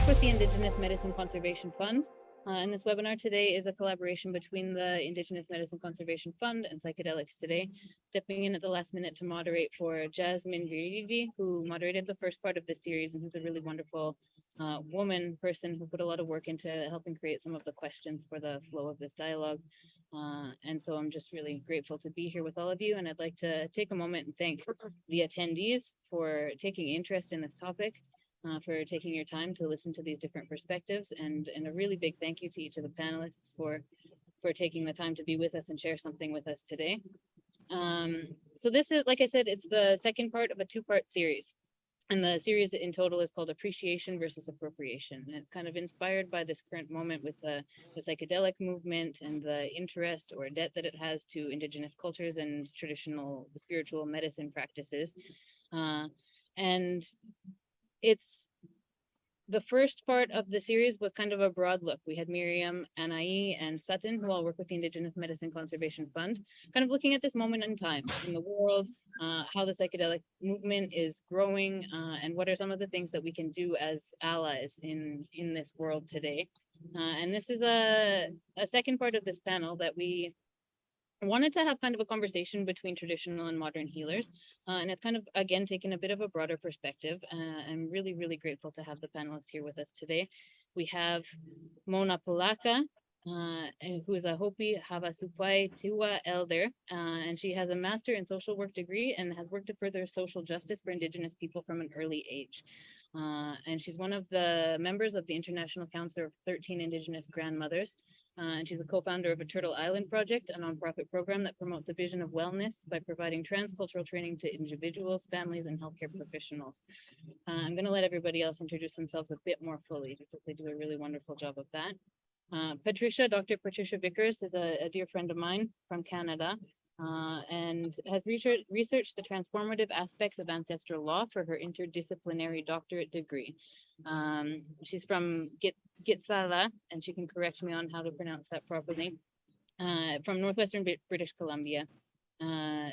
work with the Indigenous Medicine Conservation Fund, and this webinar today is a collaboration between the Indigenous Medicine Conservation Fund and Psychedelics today. Stepping in at the last minute to moderate for Jasmine Viridi, who moderated the first part of this series and who's a really wonderful person who put a lot of work into helping create some of the questions for the flow of this dialogue. And so I'm just really grateful to be here with all of you, and I'd like to take a moment and thank the attendees for taking interest in this topic, for taking your time to listen to these different perspectives, and a really big thank you to each of the panelists for taking the time to be with us and share something with us today. So this is, like I said, it's the second part of a two-part series. And the series in total is called Appreciation versus Appropriation. And it's kind of inspired by this current moment with the psychedelic movement and the interest or debt that it has to Indigenous cultures and traditional spiritual medicine practices. And it's the first part of the series was kind of a broad look. We had Miriam, Anai, and Sutton, who all work with the Indigenous Medicine Conservation Fund, kind of looking at this moment in time in the world, how the psychedelic movement is growing, and what are some of the things that we can do as allies in this world today. And this is a second part of this panel that we wanted to have kind of a conversation between traditional and modern healers, and it's kind of, again, taken a bit of a broader perspective. I'm really, really grateful to have the panelists here with us today. We have Mona Polacca, who is a Hopi Havasupai Tewa elder, and she has a master in social work degree and has worked to further social justice for Indigenous people from an early age. And she's one of the members of the International Council of 13 Indigenous Grandmothers. And she's a co-founder of a Turtle Island Project, a nonprofit program that promotes a vision of wellness by providing transcultural training to individuals, families, and healthcare professionals. I'm going to let everybody else introduce themselves a bit more fully because they do a really wonderful job of that. Dr. Patricia Vickers is a dear friend of mine from Canada, and has researched the transformative aspects of ancestral law for her interdisciplinary doctorate degree. She's from Gitsala, and she can correct me on how to pronounce that properly, from Northwestern British Columbia.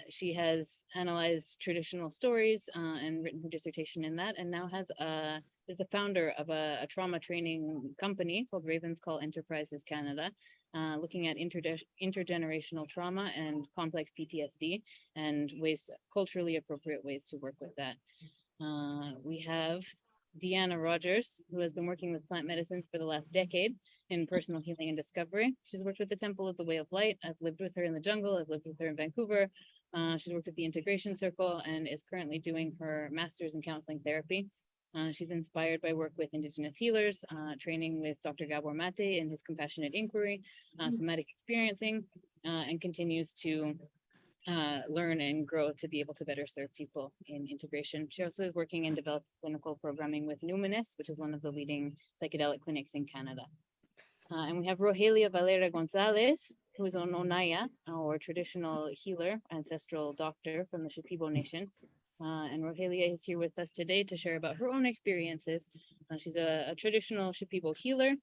She has analyzed traditional stories and written her dissertation in that, and now is the founder of a trauma training company called Ravens Call Enterprises Canada, looking at intergenerational trauma and complex PTSD and culturally appropriate ways to work with that. We have Deanna Rogers, who has been working with plant medicines for the last decade in personal healing and discovery. She's worked with the Temple of the Way of Light. I've lived with her in the jungle. I've lived with her in Vancouver. She's worked at the Integration Circle and is currently doing her master's in counseling therapy. She's inspired by work with Indigenous healers, training with Dr. Gabor Mate in his compassionate inquiry, somatic experiencing, and continues to learn and grow to be able to better serve people in integration. She also is working in developed clinical programming with Numinus, which is one of the leading psychedelic clinics in Canada. And we have Rogelia Valera Gonzalez, who is an Onaya, or traditional healer, ancestral doctor from the Shipibo Nation. And Rogelia is here with us today to share about her own experiences. She's a traditional Shipibo healer,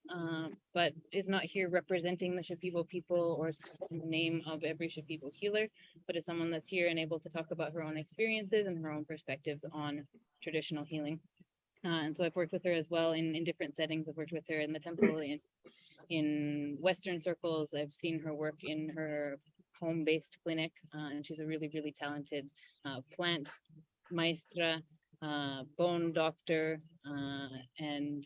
but is not here representing the Shipibo people or in the name of every Shipibo healer, but is someone that's here and able to talk about her own experiences and her own perspectives on traditional healing. And so I've worked with her as well in different settings. I've worked with her in the temple, in Western circles. I've seen her work in her home-based clinic, and she's a really, really talented plant maestra, bone doctor, and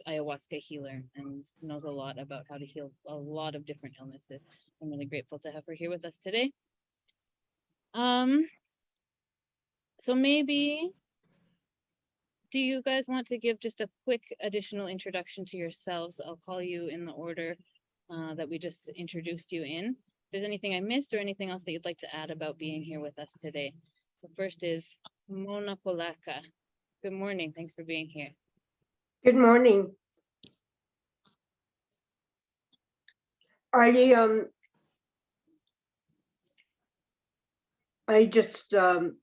ayahuasca healer, and knows a lot about how to heal a lot of different illnesses. So I'm really grateful to have her here with us today. So maybe, do you guys want to give just a quick additional introduction to yourselves? I'll call you in the order that we just introduced you in. If there's anything I missed or anything else that you'd like to add about being here with us today. The first is Mona Polacca. Good morning. Thanks for being here. Good morning. I just want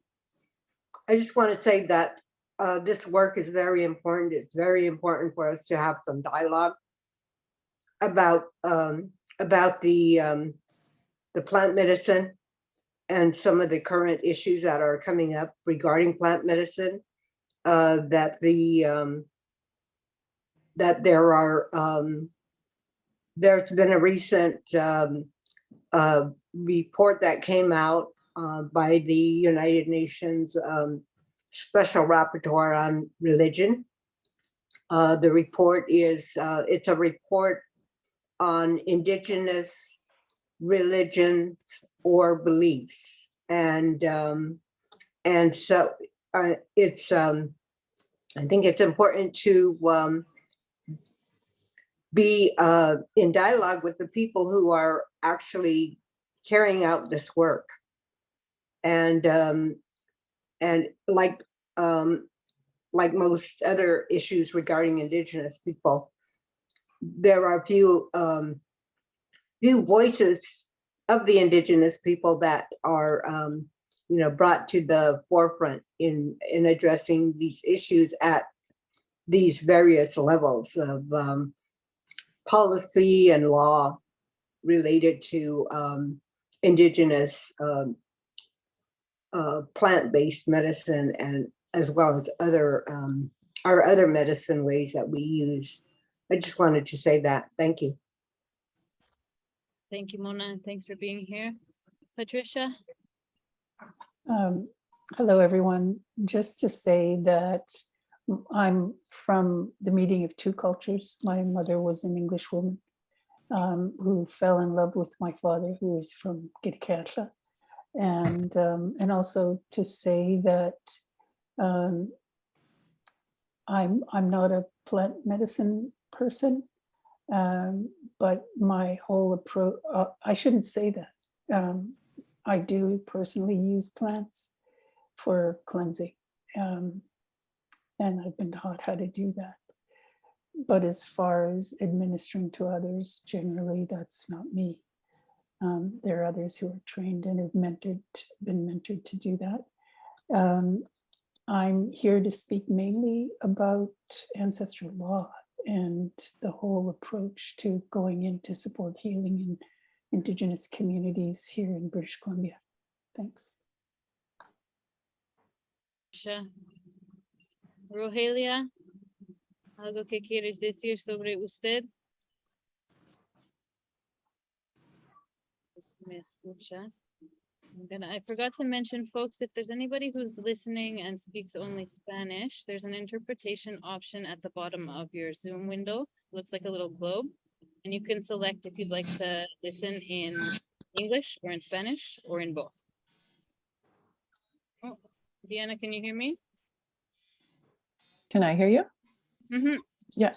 to say that this work is very important. It's very important for us to have some dialogue about the plant medicine and some of the current issues that are coming up regarding plant medicine, that that there's been a recent report that came out by the United Nations Special Rapporteur on Religion. The report is, it's a report on Indigenous religions or beliefs. And so it's, I think it's important to be in dialogue with the people who are actually carrying out this work. And like most other issues regarding Indigenous people, there are few voices of the Indigenous people that are brought to the forefront in addressing these issues at these various levels of policy and law related to Indigenous plant-based medicine, and as well as other our other medicine ways that we use. I just wanted to say that. Thank you. Thank you, Mona. Thanks for being here. Patricia? Hello, everyone. Just to say that I'm from the meeting of two cultures. My mother was an English woman who fell in love with my father, who is from Gitkerla. And also to say that I'm not a plant medicine person, but my whole approach, I shouldn't say that. I do personally use plants for cleansing, and I've been taught how to do that. But as far as administering to others, generally that's not me. There are others who are trained and have been mentored to do that. I'm here to speak mainly about ancestral law and the whole approach to going in to support healing in Indigenous communities here in British Columbia. Thanks. Rogelia, ¿algo que quieres decir sobre usted? Me escucha. I forgot to mention, folks, if there's anybody who's listening and speaks only Spanish, there's an interpretation option at the bottom of your Zoom window. Looks like a little globe. And you can select if you'd like to listen in English or in Spanish or in both. Oh, Deanna, can you hear me? Can I hear you? Mm-hmm. Yeah.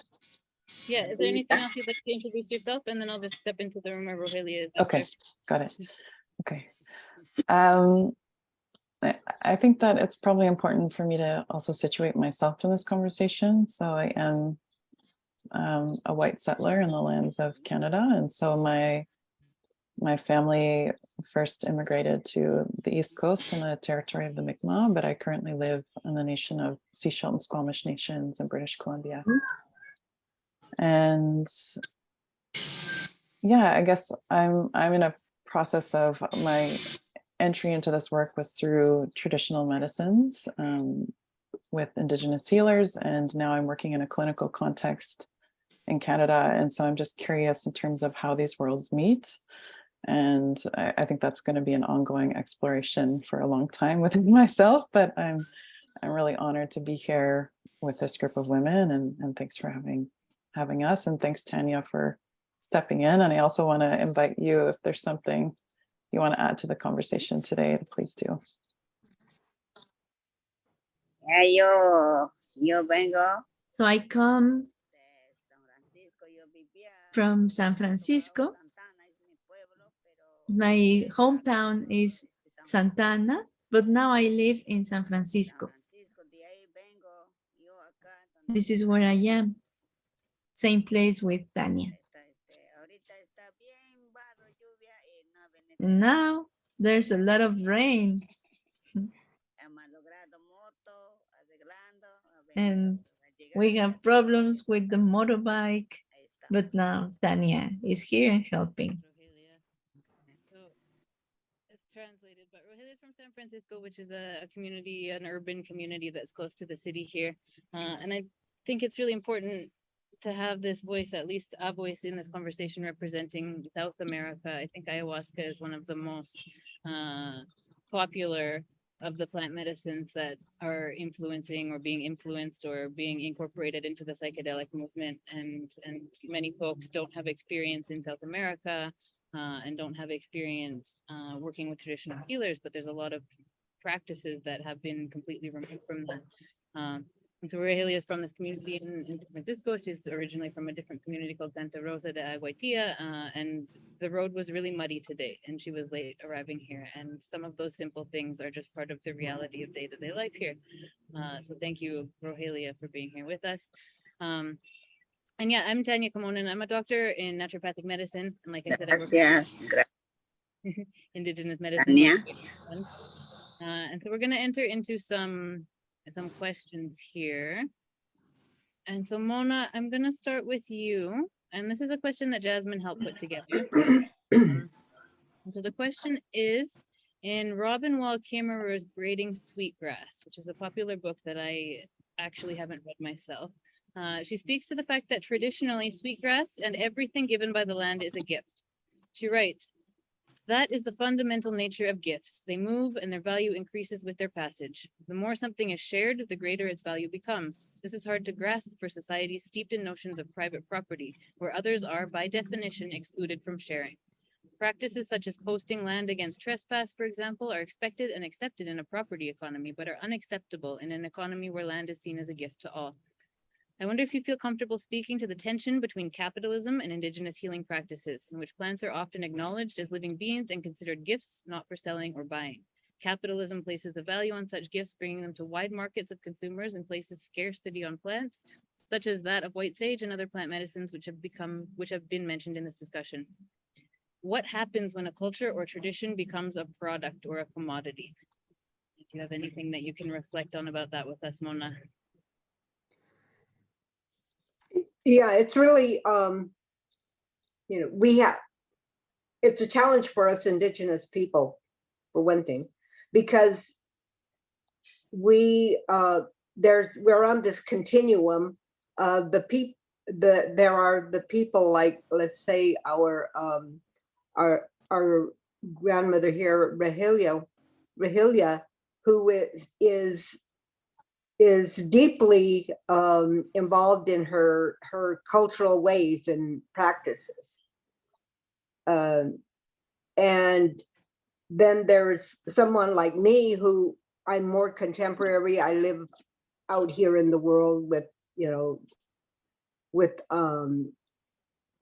Yeah, is there anything else you'd like to introduce yourself? And then I'll just step into the room where Rogelia is. Okay, got it. Okay. I think that it's probably important for me to also situate myself in this conversation. So I am a white settler in the lands of Canada. And so my family first immigrated to the East Coast in the territory of the Mi'kmaq, but I currently live in the nation of Sea and Squamish Nations in British Columbia. And yeah, I guess I'm in a process of my entry into this work was through traditional medicines with Indigenous healers, and now I'm working in a clinical context in Canada. And so I'm just curious in terms of how these worlds meet. And I think that's going to be an ongoing exploration for a long time within myself, but I'm really honored to be here with this group of women, and thanks for having us, and thanks Tanya for stepping in. And I also want to invite you, if there's something you want to add to the conversation today, please do. Yo vengo. So I come from San Francisco. My hometown is Santana, but now I live in San Francisco. This is where I am. Same place with Tanya. And now there's a lot of rain. And we have problems with the motorbike, but now Tanya is here and helping. So it's translated, but Rogelia is from San Francisco, which is a community, an urban community that's close to the city here. And I think it's really important to have this voice, at least a voice in this conversation representing South America. I think ayahuasca is one of the most popular of the plant medicines that are influencing or being influenced or being incorporated into the psychedelic movement. And many folks don't have experience in South America and don't have experience working with traditional healers, but there's a lot of practices that have been completely removed from that. And so Rogelia is from this community in San Francisco. She's originally from a different community called Santa Rosa de Aguaitia, and the road was really muddy today, and she was late arriving here. And some of those simple things are just part of the reality of day-to-day life here. So thank you, Rogelia, for being here with us. And yeah, I'm Tanya Kamonen. I'm a doctor in naturopathic medicine, and like I said, I work with Indigenous medicine. Tanya. And so we're going to enter into some questions here. And so Mona, I'm going to start with you. And this is a question that Jasmine helped put together. And so the question is, in Robin Wall Kimmerer's Braiding Sweetgrass, which is a popular book that I actually haven't read myself, she speaks to the fact that traditionally sweetgrass and everything given by the land is a gift. She writes, "That is the fundamental nature of gifts. They move and their value increases with their passage. The more something is shared, the greater its value becomes. This is hard to grasp for societies steeped in notions of private property, where others are, by definition, excluded from sharing. Practices such as posting land against trespass, for example, are expected and accepted in a property economy, but are unacceptable in an economy where land is seen as a gift to all. I wonder if you feel comfortable speaking to the tension between capitalism and indigenous healing practices, in which plants are often acknowledged as living beings and considered gifts, not for selling or buying. Capitalism places a value on such gifts, bringing them to wide markets of consumers and places scarcity on plants, such as that of white sage and other plant medicines which have been mentioned in this discussion. What happens when a culture or tradition becomes a product or a commodity?" If you have anything that you can reflect on about that with us, Mona. Yeah, it's really, it's a challenge for us Indigenous people, for one thing, because we're on this continuum of there are the people like, let's say, our grandmother here, Rogelia, who is deeply involved in her cultural ways and practices. And then there's someone like me who I'm more contemporary. I live out here in the world with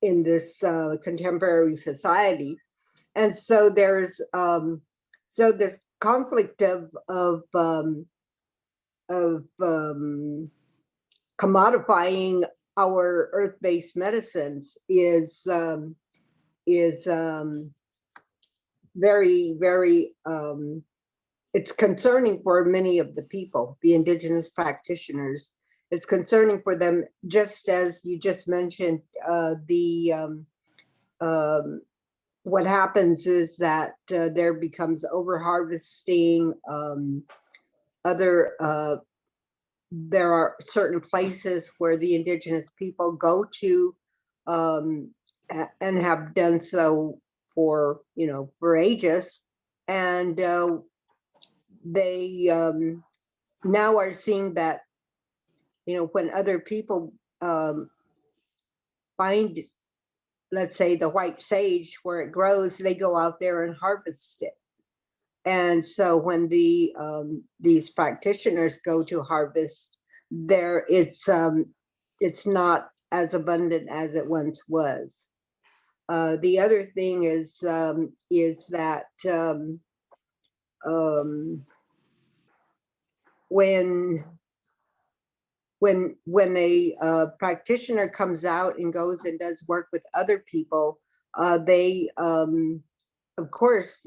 in this contemporary society. And so there's this conflict of commodifying our earth-based medicines is very, very, it's concerning for many of the people, the Indigenous practitioners. It's concerning for them, just as you just mentioned. What happens is that there becomes over-harvesting. There are certain places where the Indigenous people go to and have done so for ages, and they now are seeing that when other people find, let's say, the white sage where it grows, they go out there and harvest it. And so when these practitioners go to harvest, it's not as abundant as it once was. The other thing is that when a practitioner comes out and goes and does work with other people, they of course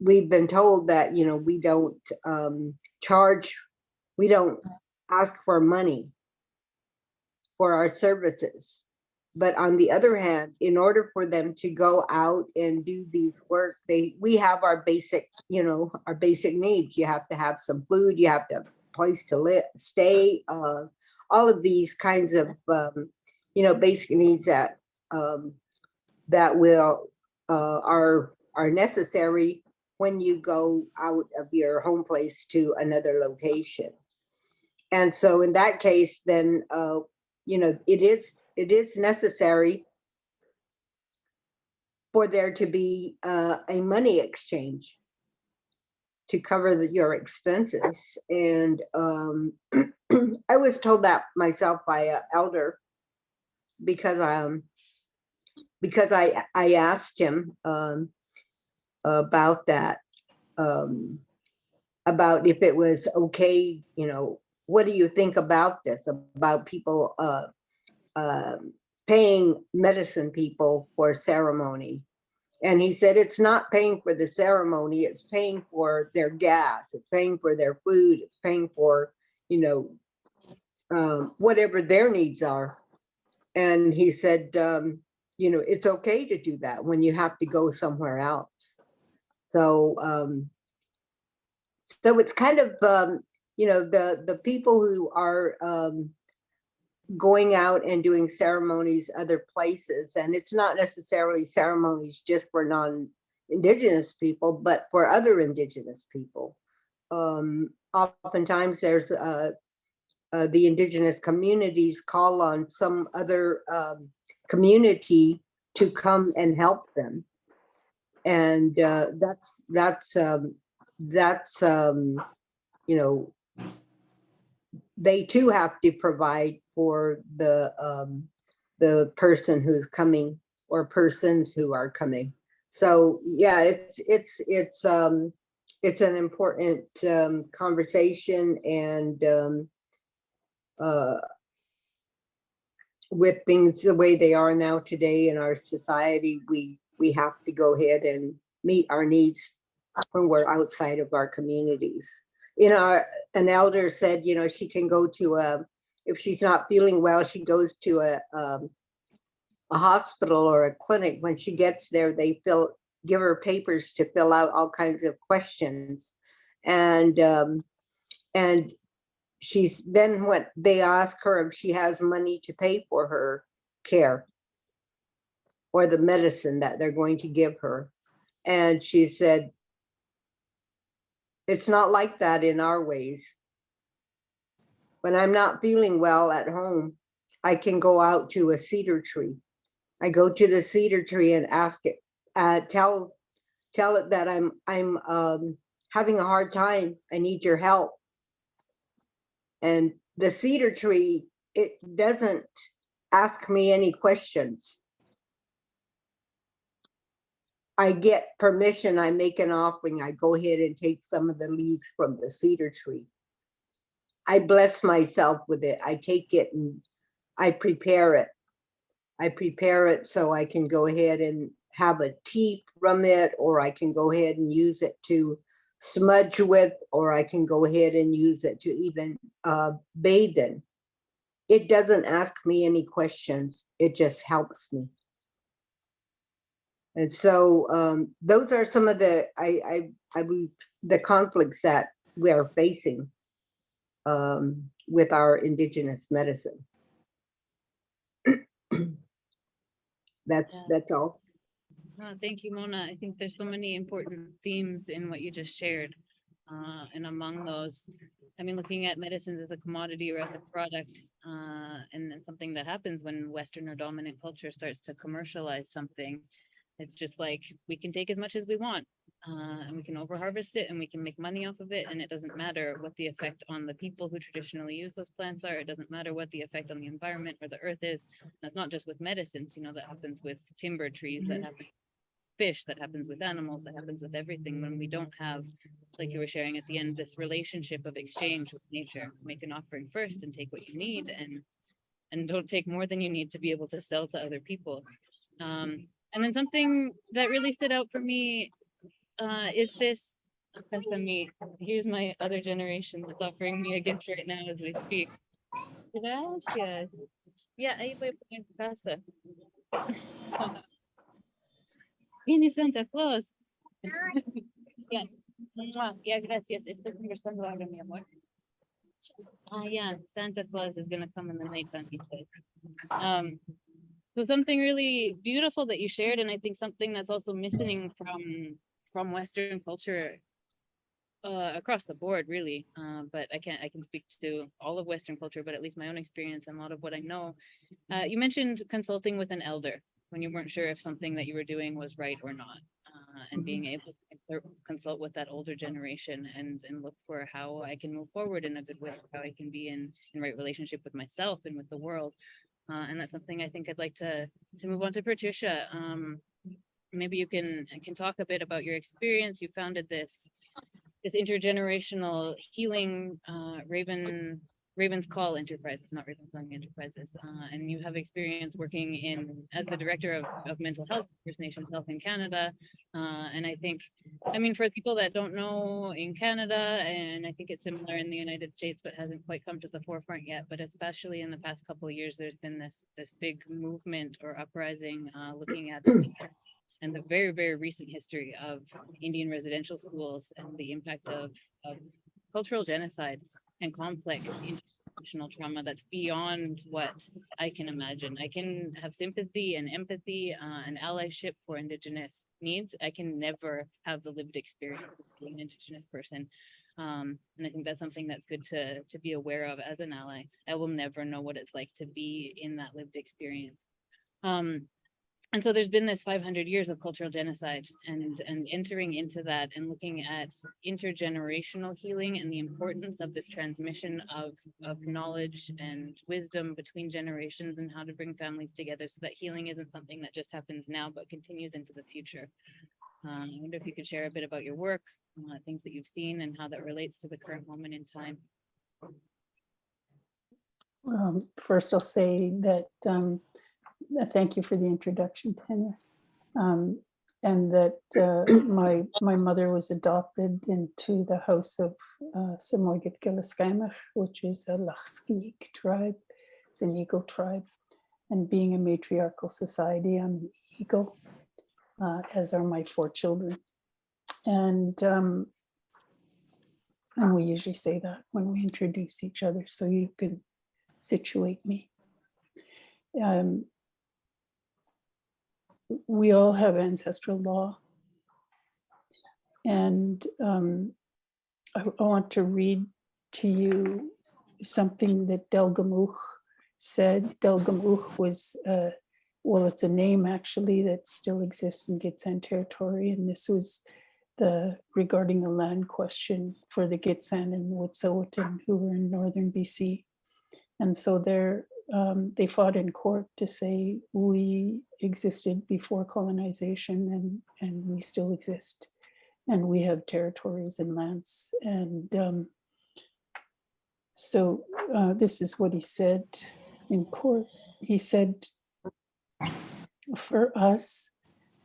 we've been told that we don't charge, we don't ask for money for our services. But on the other hand, in order for them to go out and do these work, we have our basic, our basic needs. You have to have some food, you have to have a place to stay, all of these kinds of, you know, basic needs that, that will, are necessary when you go out of your home place to another location. And so in that case, then, you know, it is necessary for there to be a money exchange to cover your expenses. And I was told that myself by an elder because I asked him about that, about if it was okay, you know, what do you think about this, about people paying medicine people for ceremony? And he said, it's not paying for the ceremony, it's paying for their gas, it's paying for their food, it's paying for, you know, whatever their needs are. And he said, you know, it's okay to do that when you have to go somewhere else. So, so it's kind of, you know, the people who are going out and doing ceremonies other places, and it's not necessarily ceremonies just for non-Indigenous people, but for other Indigenous people. Oftentimes there's the Indigenous communities call on some other community to come and help them, and that's you know, they too have to provide for the person who's coming or persons who are coming. So yeah, it's an important conversation, and with things the way they are now today in our society, we have to go ahead and meet our needs when we're outside of our communities. You know, an elder said, you know, she can go to if she's not feeling well, she goes to a hospital or a clinic. When she gets there, they give her papers to fill out all kinds of questions, and she's then when they ask her if she has money to pay for her care or the medicine that they're going to give her, and she said, it's not like that in our ways. When I'm not feeling well at home, I can go out to a cedar tree. I go to the cedar tree and ask it, tell it that I'm having a hard time. I need your help. And the cedar tree, it doesn't ask me any questions. I get permission, I make an offering, I go ahead and take some of the leaves from the cedar tree. I bless myself with it. I take it and I prepare it. I prepare it so I can go ahead and have a tea from it, or I can go ahead and use it to smudge with, or I can go ahead and use it to even bathe in. It doesn't ask me any questions. It just helps me. And so those are some of the the conflicts that we are facing with our Indigenous medicine. That's all. Thank you, Mona. I think there's so many important themes in what you just shared. And among those, I mean, looking at medicines as a commodity or as a product, and something that happens when Western or dominant culture starts to commercialize something. It's just like we can take as much as we want, and we can overharvest it and we can make money off of it. And it doesn't matter what the effect on the people who traditionally use those plants are. It doesn't matter what the effect on the environment or the earth is. And that's not just with medicines, you know, that happens with timber trees, that happens with fish, that happens with animals, that happens with everything. When we don't have, like you were sharing at the end, this relationship of exchange with nature, make an offering first and take what you need, and don't take more than you need to be able to sell to other people. And then something that really stood out for me is this. Here's my other generation that's offering me a gift right now as we speak. Gracias. Yeah, ahí voy a poner en casa. Viene Santa Claus. Yeah. Yeah, gracias. Estoy conversando ahora, mi amor. Yeah, Santa Claus is gonna come in the nighttime, he said. So something really beautiful that you shared, and I think something that's also missing from Western culture across the board, really. But I can speak to all of Western culture, but at least my own experience and a lot of what I know. You mentioned consulting with an elder when you weren't sure if something that you were doing was right or not, and being able to consult with that older generation and look for how I can move forward in a good way, how I can be in right relationship with myself and with the world. And that's something I think I'd like to move on to Patricia. Maybe you can talk a bit about your experience. You founded this intergenerational healing Raven's Call Enterprises, not Raven's Song Enterprises. And you have experience working as the director of mental health, First Nations Health in Canada. And I think, I mean, for people that don't know in Canada, and I think it's similar in the United States, but hasn't quite come to the forefront yet, but especially in the past couple of years, there's been this big movement or uprising looking at and the very, very recent history of Indian residential schools and the impact of cultural genocide and complex intergenerational trauma that's beyond what I can imagine. I can have sympathy and empathy and allyship for Indigenous needs. I can never have the lived experience of being an Indigenous person. And I think that's something that's good to be aware of as an ally. I will never know what it's like to be in that lived experience. And so there's been this 500 years of cultural genocide and entering into that and looking at intergenerational healing and the importance of this transmission of knowledge and wisdom between generations and how to bring families together so that healing isn't something that just happens now, but continues into the future. I wonder if you could share a bit about your work, things that you've seen and how that relates to the current moment in time. First, I'll say that thank you for the introduction, Tanya. And that my mother was adopted into the house of Samoyed Giliskaimach, which is a Lachskiik tribe. It's an eagle tribe. And being a matriarchal society, I'm an eagle, as are my 4 children. And we usually say that when we introduce each other, so you can situate me. We all have ancestral law. And I want to read to you something that Delgamuukh said. Delgamuukh was, well, it's a name actually that still exists in Gitxsan territory. And this was regarding the land question for the Gitxsan and the Wet'suwet'en who were in northern BC. And so they fought in court to say we existed before colonization and we still exist. And we have territories and lands. And so this is what he said in court. He said, for us,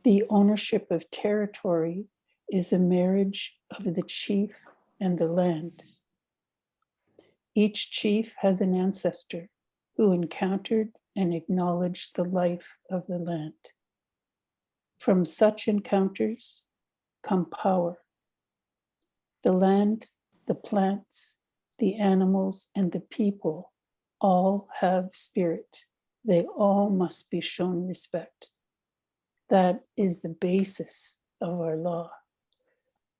the ownership of territory is a marriage of the chief and the land. Each chief has an ancestor who encountered and acknowledged the life of the land. From such encounters come power. The land, the plants, the animals, and the people all have spirit. They all must be shown respect. That is the basis of our law.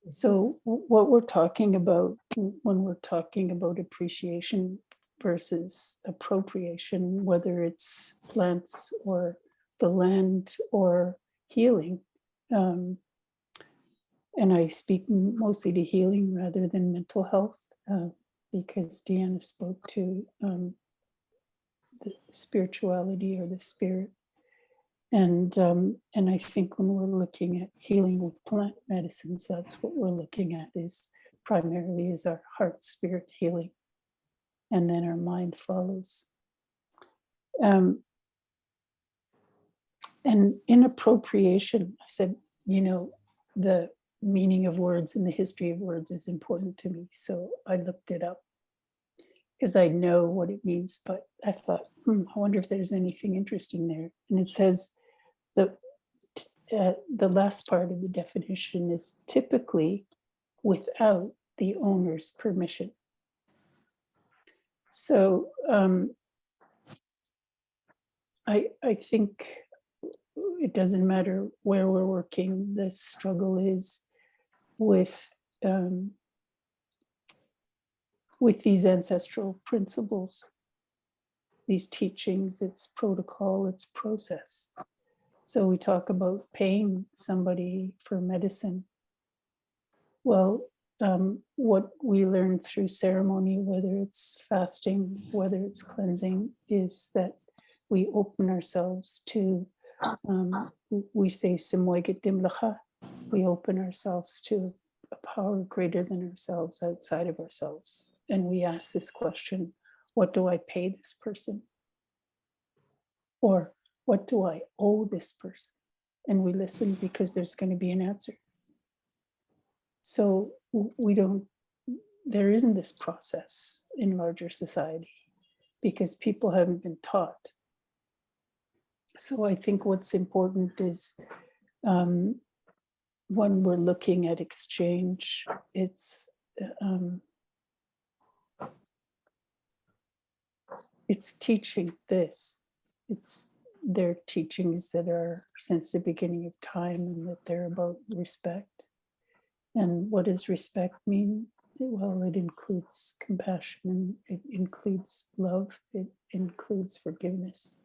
So what we're talking about when we're talking about appreciation versus appropriation, whether it's plants or the land or healing, and I speak mostly to healing rather than mental health, because Deanna spoke to the spirituality or the spirit. And I think when we're looking at healing with plant medicines, that's what we're looking at is primarily is our heart spirit healing. And then our mind follows. And in appropriation, I said, the meaning of words and the history of words is important to me. So I looked it up because I know what it means, but I thought, I wonder if there's anything interesting there. And it says the last part of the definition is typically without the owner's permission. So I think it doesn't matter where we're working, the struggle is with these ancestral principles, these teachings, its protocol, its process. So we talk about paying somebody for medicine. Well, what we learn through ceremony, whether it's fasting, whether it's cleansing, is that we open ourselves to, we say, "Simwegit dimlacha," we open ourselves to a power greater than ourselves, outside of ourselves. And we ask this question, what do I pay this person? Or what do I owe this person? And we listen because there's going to be an answer. So there isn't this process in larger society because people haven't been taught. So I think what's important is when we're looking at exchange, it's teaching this. It's their teachings that are since the beginning of time, and that they're about respect. And what does respect mean? Well, it includes compassion, it includes love, it includes forgiveness.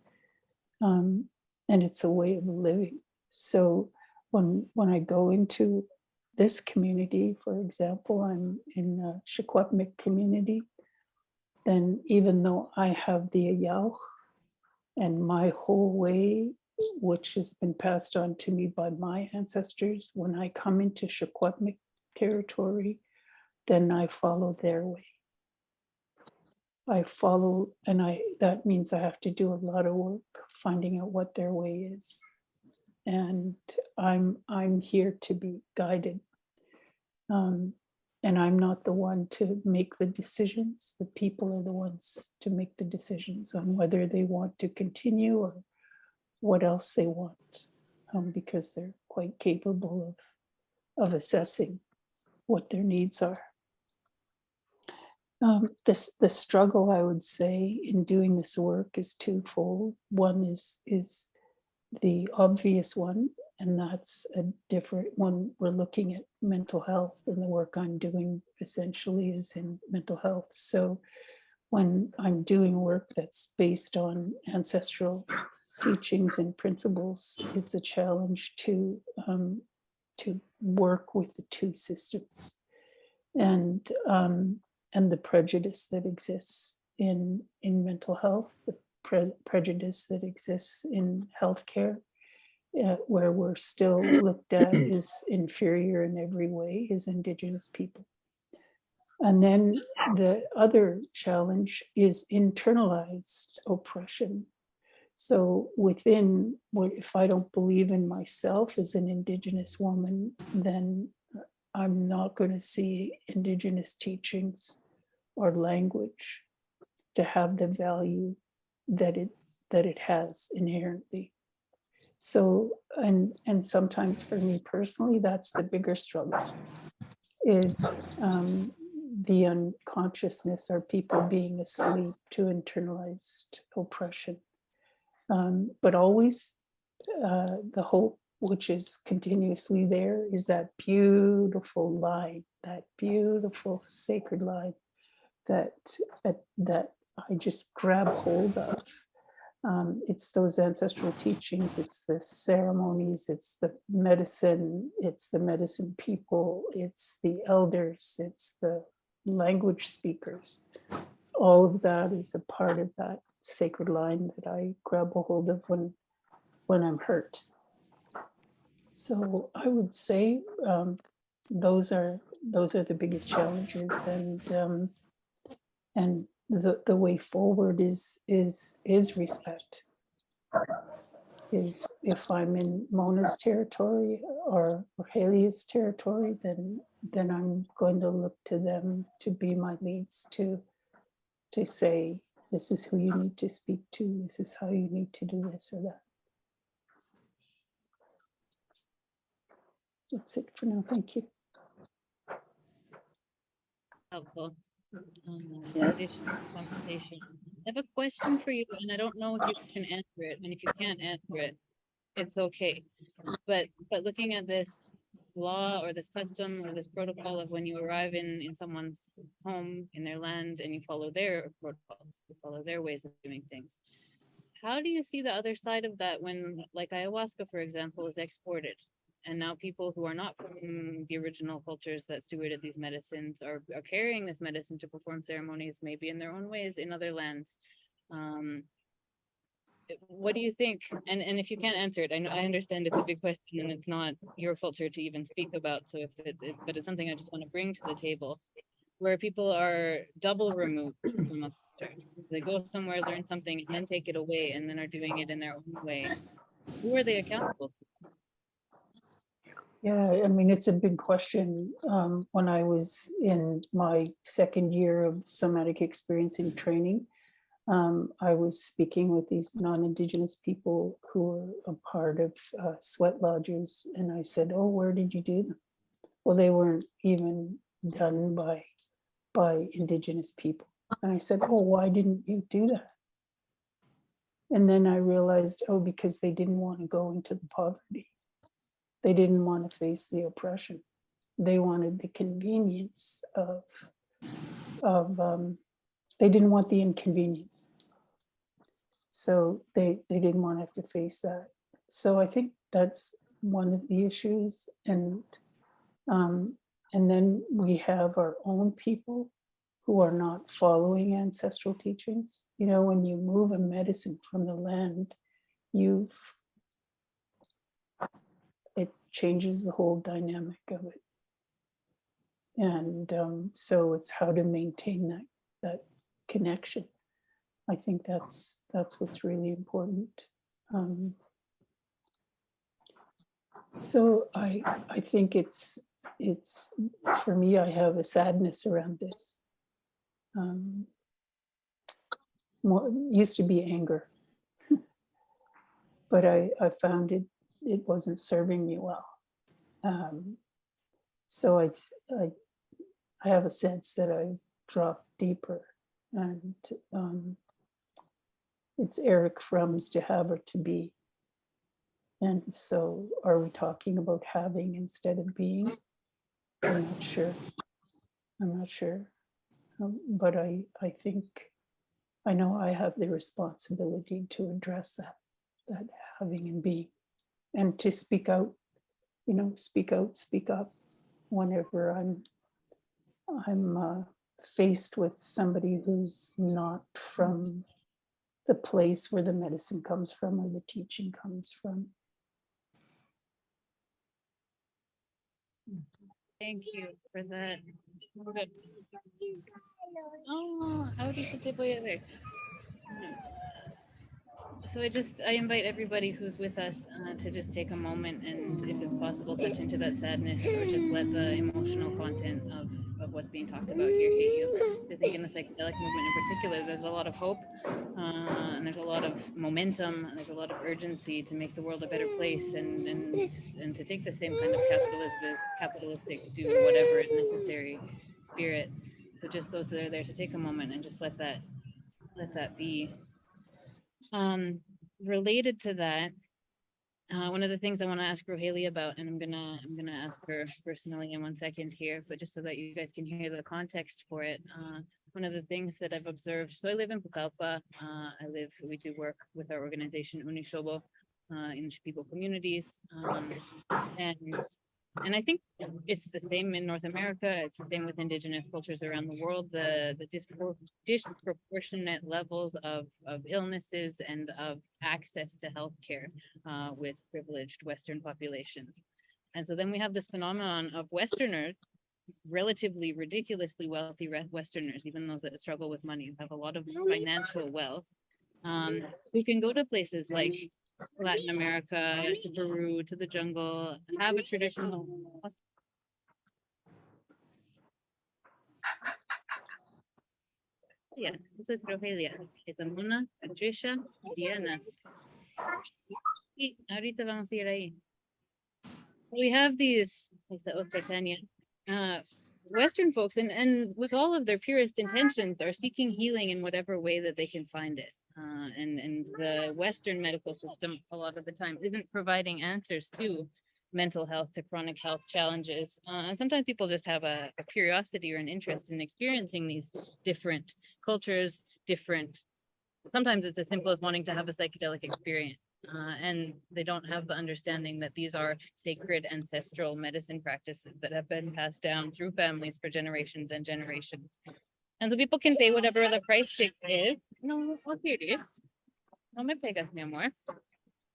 And it's a way of living. So when I go into this community, for example, I'm in a Shekwapmik community, then even though I have the Ayauch and my whole way, which has been passed on to me by my ancestors, when I come into Shekwapmik territory, then I follow their way. I follow, and that means I have to do a lot of work finding out what their way is. And I'm here to be guided. And I'm not the one to make the decisions. The people are the ones to make the decisions on whether they want to continue or what else they want, because they're quite capable of assessing what their needs are. The struggle, I would say, in doing this work is twofold. One is the obvious one, and that's a different one. We're looking at mental health, and the work I'm doing essentially is in mental health. So when I'm doing work that's based on ancestral teachings and principles, it's a challenge to work with the two systems. And the prejudice that exists in mental health, the prejudice that exists in healthcare, where we're still looked at as inferior in every way as Indigenous people. And then the other challenge is internalized oppression. So within, if I don't believe in myself as an Indigenous woman, then I'm not going to see Indigenous teachings or language to have the value that it has inherently. So, and sometimes for me personally, that's the bigger struggle, is the unconsciousness or people being asleep to internalized oppression. But always the hope, which is continuously there, is that beautiful line, that beautiful sacred line that I just grab hold of. It's those ancestral teachings, it's the ceremonies, it's the medicine people, it's the elders, it's the language speakers. All of that is a part of that sacred line that I grab a hold of when I'm hurt. So I would say those are the biggest challenges, and the way forward is respect. Is if I'm in Mona's territory or Helia's territory, then I'm going to look to them to be my leads, to say, this is who you need to speak to, this is how you need to do this or that. That's it for now. Thank you. Helpful. additional conversation. I have a question for you, and I don't know if you can answer it, and if you can't answer it, it's okay. But looking at this law or this custom or this protocol of when you arrive in someone's home, in their land, and you follow their protocols, you follow their ways of doing things. How do you see the other side of that when, like ayahuasca, for example, is exported? And now people who are not from the original cultures that stewarded these medicines are carrying this medicine to perform ceremonies, maybe in their own ways in other lands. What do you think? And if you can't answer it, I understand it's a big question and it's not your culture to even speak about. So but it's something I just want to bring to the table, where people are double removed from a culture. They go somewhere, learn something, and then take it away, and then are doing it in their own way. Who are they accountable to? Yeah, I mean, it's a big question. When I was in my second year of somatic experiencing training, I was speaking with these non-Indigenous people who were a part of sweat lodges. And I said, oh, where did you do them? Well, they weren't even done by Indigenous people. And I said, oh, why didn't you do that? And then I realized, oh, because they didn't want to go into the poverty. They didn't want to face the oppression. They wanted the convenience they didn't want the inconvenience. So they didn't want to have to face that. So I think that's one of the issues. And then we have our own people who are not following ancestral teachings. You know, when you move a medicine from the land, it changes the whole dynamic of it. And so it's how to maintain that connection. I think that's what's really important. So I think it's for me, I have a sadness around this. Used to be anger, but I found it wasn't serving me well. So I have a sense that I dropped deeper, and it's Eric Fromm's to have or to be. And so are we talking about having instead of being? I'm not sure. But I think, I know I have the responsibility to address that having and being, and to speak out, speak up whenever I'm faced with somebody who's not from the place where the medicine comes from or the teaching comes from. Thank you for that. Oh, ahorita te voy a ver. So I invite everybody who's with us to just take a moment and, if it's possible, touch into that sadness, or just let the emotional content of what's being talked about here hit you. So I think in the psychedelic movement in particular, there's a lot of hope, and there's a lot of momentum, and there's a lot of urgency to make the world a better place, and to take the same kind of capitalistic, do whatever is necessary spirit. So just those that are there to take a moment and just let that be. Related to that, one of the things I want to ask Rohalie about, and I'm gonna ask her personally in 1 second here, but just so that you guys can hear the context for it. One of the things that I've observed, so I live in Polacca. We do work with our organization Unishobo in Shipibo communities, and I think it's the same in North America. It's the same with Indigenous cultures around the world. The disproportionate levels of illnesses and of access to healthcare with privileged Western populations. And so then we have this phenomenon of Westerners, relatively ridiculously wealthy Westerners, even those that struggle with money, who have a lot of financial wealth, who can go to places like Latin America, to Peru, to the jungle, have a traditional. Yeah, this is Rogelia. Esta Mona, Patricia, Deanna. Y ahorita vamos a ir ahí. We have these, esta otra Tania, Western folks, and with all of their purest intentions, are seeking healing in whatever way that they can find it. And the Western medical system, a lot of the time, isn't providing answers to mental health, to chronic health challenges. And sometimes people just have a curiosity or an interest in experiencing these different cultures, sometimes it's as simple as wanting to have a psychedelic experience. And they don't have the understanding that these are sacred ancestral medicine practices that have been passed down through families for generations and generations. And so people can pay whatever the price tag is. No, serious. No me pegas, mi amor.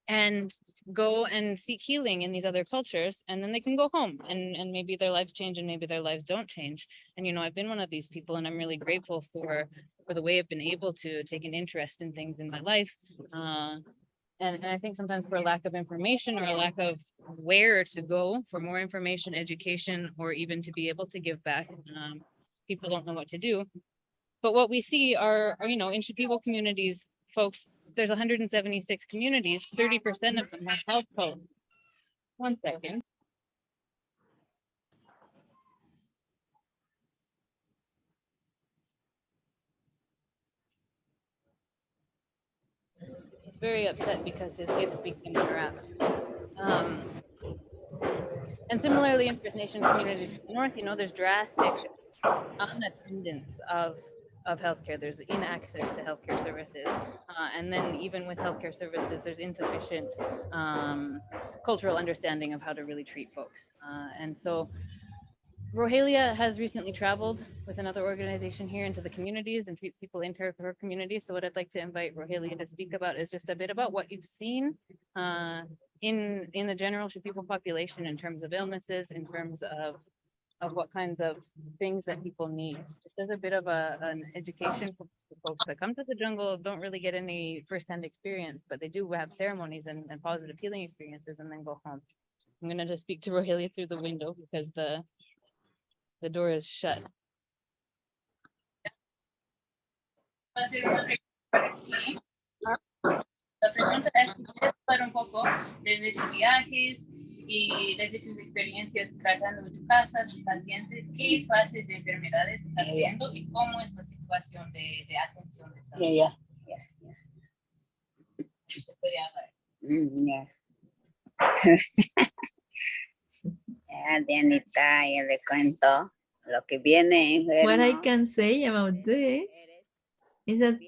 And go and seek healing in these other cultures, and then they can go home, and maybe their lives change and maybe their lives don't change. And I've been one of these people, and I'm really grateful for the way I've been able to take an interest in things in my life. And I think sometimes for a lack of information or a lack of where to go for more information, education, or even to be able to give back, people don't know what to do. But what we see are in Shipibo communities, folks, there's 176 communities, 30% of them have health codes. 1 second. He's very upset because his gift became unwrapped. And similarly, in First Nations communities in the north, there's drastic unattendance of healthcare. There's inaccess to healthcare services, and then even with healthcare services, there's insufficient cultural understanding of how to really treat folks. And so Rohelia has recently traveled with another organization here into the communities and treats people into her community. So what I'd like to invite Rohelia to speak about is just a bit about what you've seen in the general Shipibo population in terms of illnesses, in terms of what kinds of things that people need. Just as a bit of an education for folks that come to the jungle, don't really get any firsthand experience, but they do have ceremonies and positive healing experiences and then go home. I'm gonna just speak to Rohelia through the window because the door is shut. La pregunta es, ¿ustedes fueron un poco desde tus viajes y desde tus experiencias tratando de tu casa, tus pacientes, qué clases de enfermedades estás viendo y cómo es la situación de atención de salud? Se puede hablar. Dianita, ya le cuento lo que viene. What I can say about this is that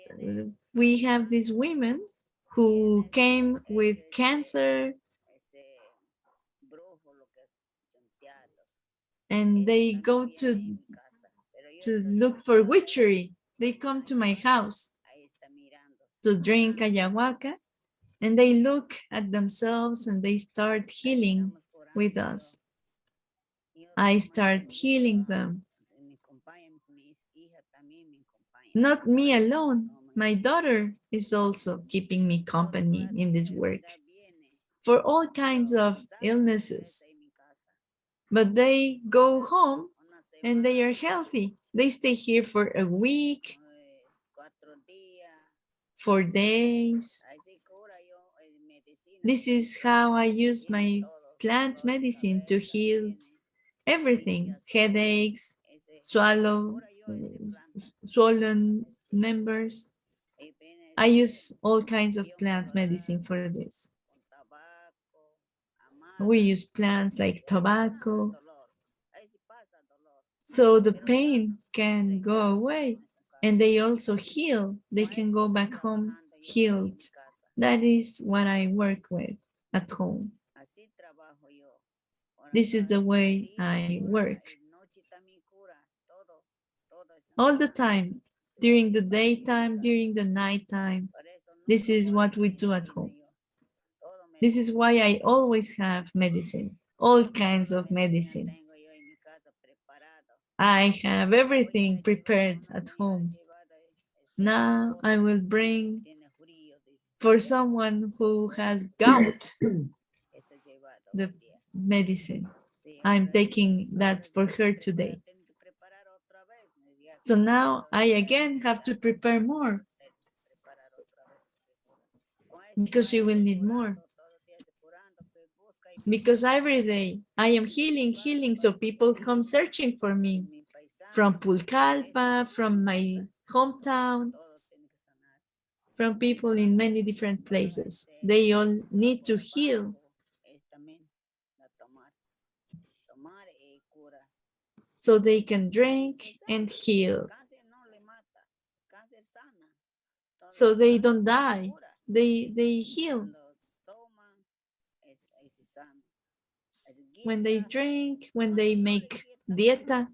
we have these women who came with cancer and they go to look for witchery. They come to my house to drink ayahuasca, and they look at themselves and they start healing with us. I start healing them. Not me alone. My daughter is also keeping me company in this work for all kinds of illnesses. But they go home and they are healthy. They stay here for a week, 4 days. This is how I use my plant medicine to heal everything, headaches, swollen members. I use all kinds of plant medicine for this. We use plants like tobacco, so the pain can go away, and they also heal. They can go back home healed. That is what I work with at home. This is the way I work. All the time, during the daytime, during the nighttime. This is what we do at home. This is why I always have medicine, all kinds of medicine. I have everything prepared at home. Now I will bring for someone who has gout, the medicine. I'm taking that for her today. So now I again have to prepare more because she will need more. Because every day I am healing, so people come searching for me. from Pucallpa, from my hometown, from people in many different places. They all need to heal. So they can drink and heal. So they don't die. They heal. When they drink, when they make dieta,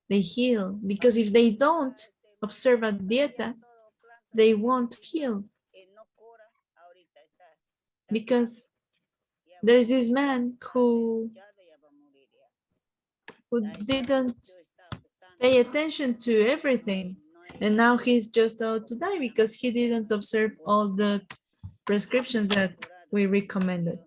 they heal. Because if they don't observe a dieta, they won't heal. Because there's this man who didn't pay attention to everything. And now he's just about to die because he didn't observe all the prescriptions that we recommended.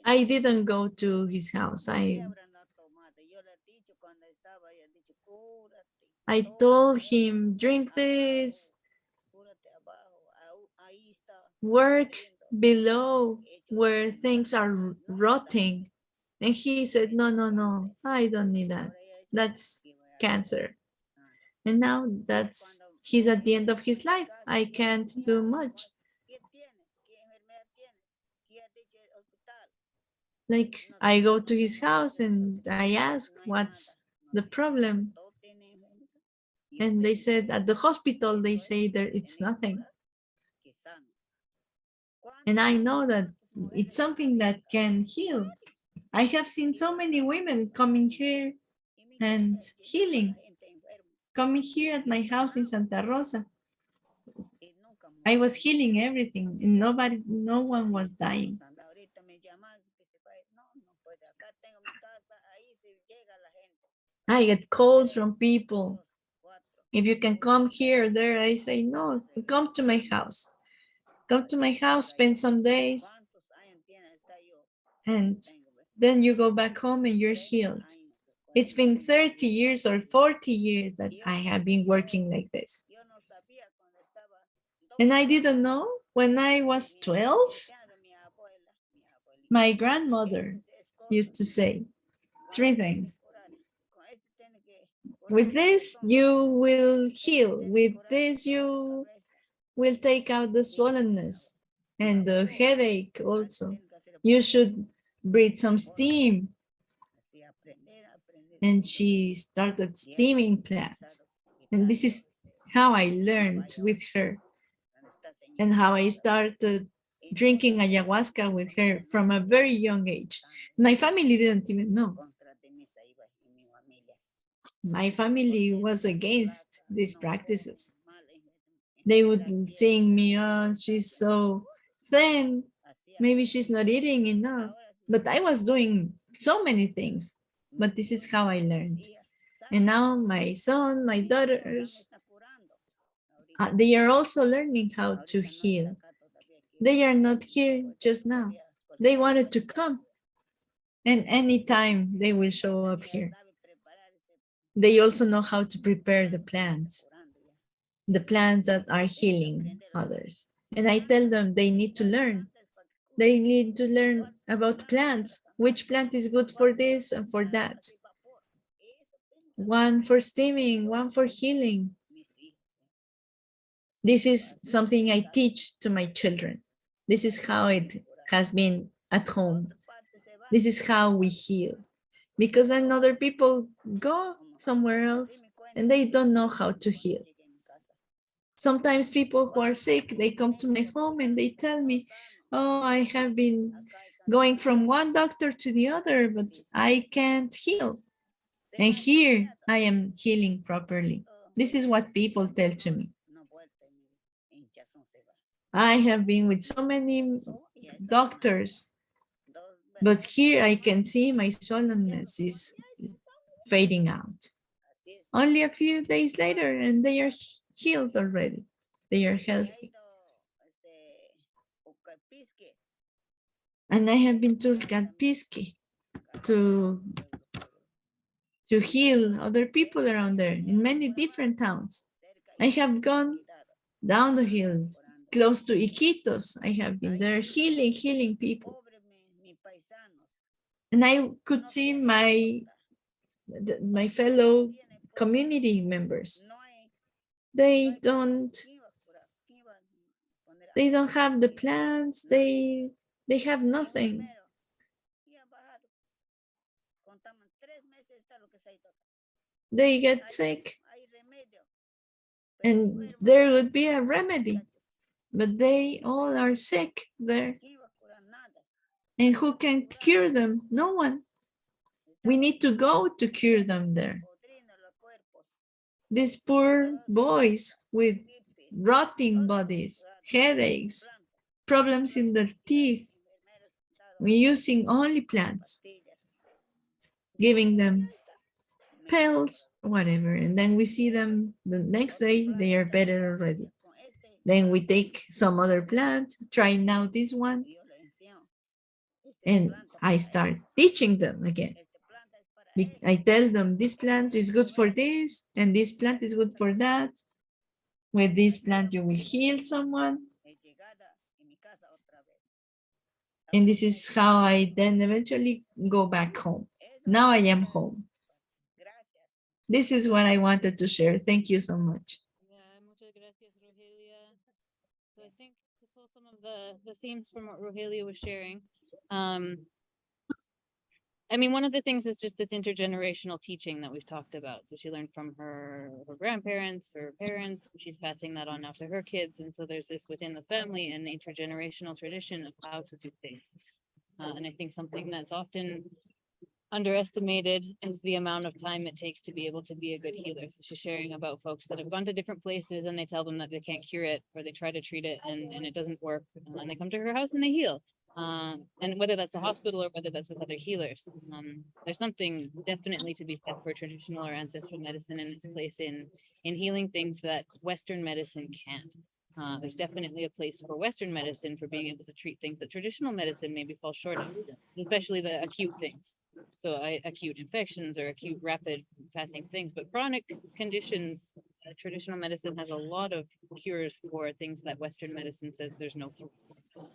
I didn't go to his house. I told him, drink this, work below where things are rotting. And he said, no, no, no, I don't need that. That's cancer. And now he's at the end of his life. I can't do much. Like, I go to his house and I ask, what's the problem? And they said at the hospital, they say that it's nothing. And I know that it's something that can heal. I have seen so many women coming here and healing, coming here at my house in Santa Rosa. I was healing everything and no one was dying. I get calls from people. If you can come here or there, I say, no, come to my house. Come to my house, spend some days, and then you go back home and you're healed. It's been 30 years or 40 years that I have been working like this. And I didn't know when I was 12, my grandmother used to say 3 things. With this, you will heal. With this, you will take out the swollenness and the headache also. You should breathe some steam. And she started steaming plants. And this is how I learned with her and how I started drinking ayahuasca with her from a very young age. My family didn't even know. My family was against these practices. They would sing me, oh, she's so thin, maybe she's not eating enough. But I was doing so many things. But this is how I learned. And now my son, my daughters, they are also learning how to heal. They are not here just now. They wanted to come. And anytime they will show up here. They also know how to prepare the plants that are healing others. And I tell them they need to learn. They need to learn about plants, which plant is good for this and for that. One for steaming, one for healing. This is something I teach to my children. This is how it has been at home. This is how we heal. Because then other people go somewhere else and they don't know how to heal. Sometimes people who are sick, they come to my home and they tell me, oh, I have been going from one doctor to the other, but I can't heal. And here I am healing properly. This is what people tell to me. I have been with so many doctors, but here I can see my swollenness is fading out. Only a few days later, and they are healed already. They are healthy. And I have been to Piski to heal other people around there in many different towns. I have gone down the hill close to Iquitos. I have been there healing people. And I could see my fellow community members. They don't have the plants. They have nothing. They get sick, and there would be a remedy, but they all are sick there. And who can cure them? No one. We need to go to cure them there. These poor boys with rotting bodies, headaches, problems in their teeth, using only plants, giving them pills, whatever. And then we see them the next day, they are better already. Then we take some other plant, try now this one, and I start teaching them again. I tell them this plant is good for this, and this plant is good for that. With this plant, you will heal someone. And this is how I then eventually go back home. Now I am home. This is what I wanted to share. Thank you so much. Yeah, muchas gracias, Rogelia. So I think to pull some of the themes from what Rogelia was sharing. I mean, one of the things is just this intergenerational teaching that we've talked about. So she learned from her grandparents, her parents, she's passing that on now to her kids. And so there's this within the family and intergenerational tradition of how to do things. And I think something that's often underestimated is the amount of time it takes to be able to be a good healer. So she's sharing about folks that have gone to different places and they tell them that they can't cure it, or they try to treat it and it doesn't work. And they come to her house and they heal. And whether that's a hospital or whether that's with other healers, there's something definitely to be said for traditional or ancestral medicine and its place in healing things that Western medicine can't. There's definitely a place for Western medicine for being able to treat things that traditional medicine maybe falls short of, especially the acute things. So acute infections or acute rapid passing things, but chronic conditions, traditional medicine has a lot of cures for things that Western medicine says there's no cure for.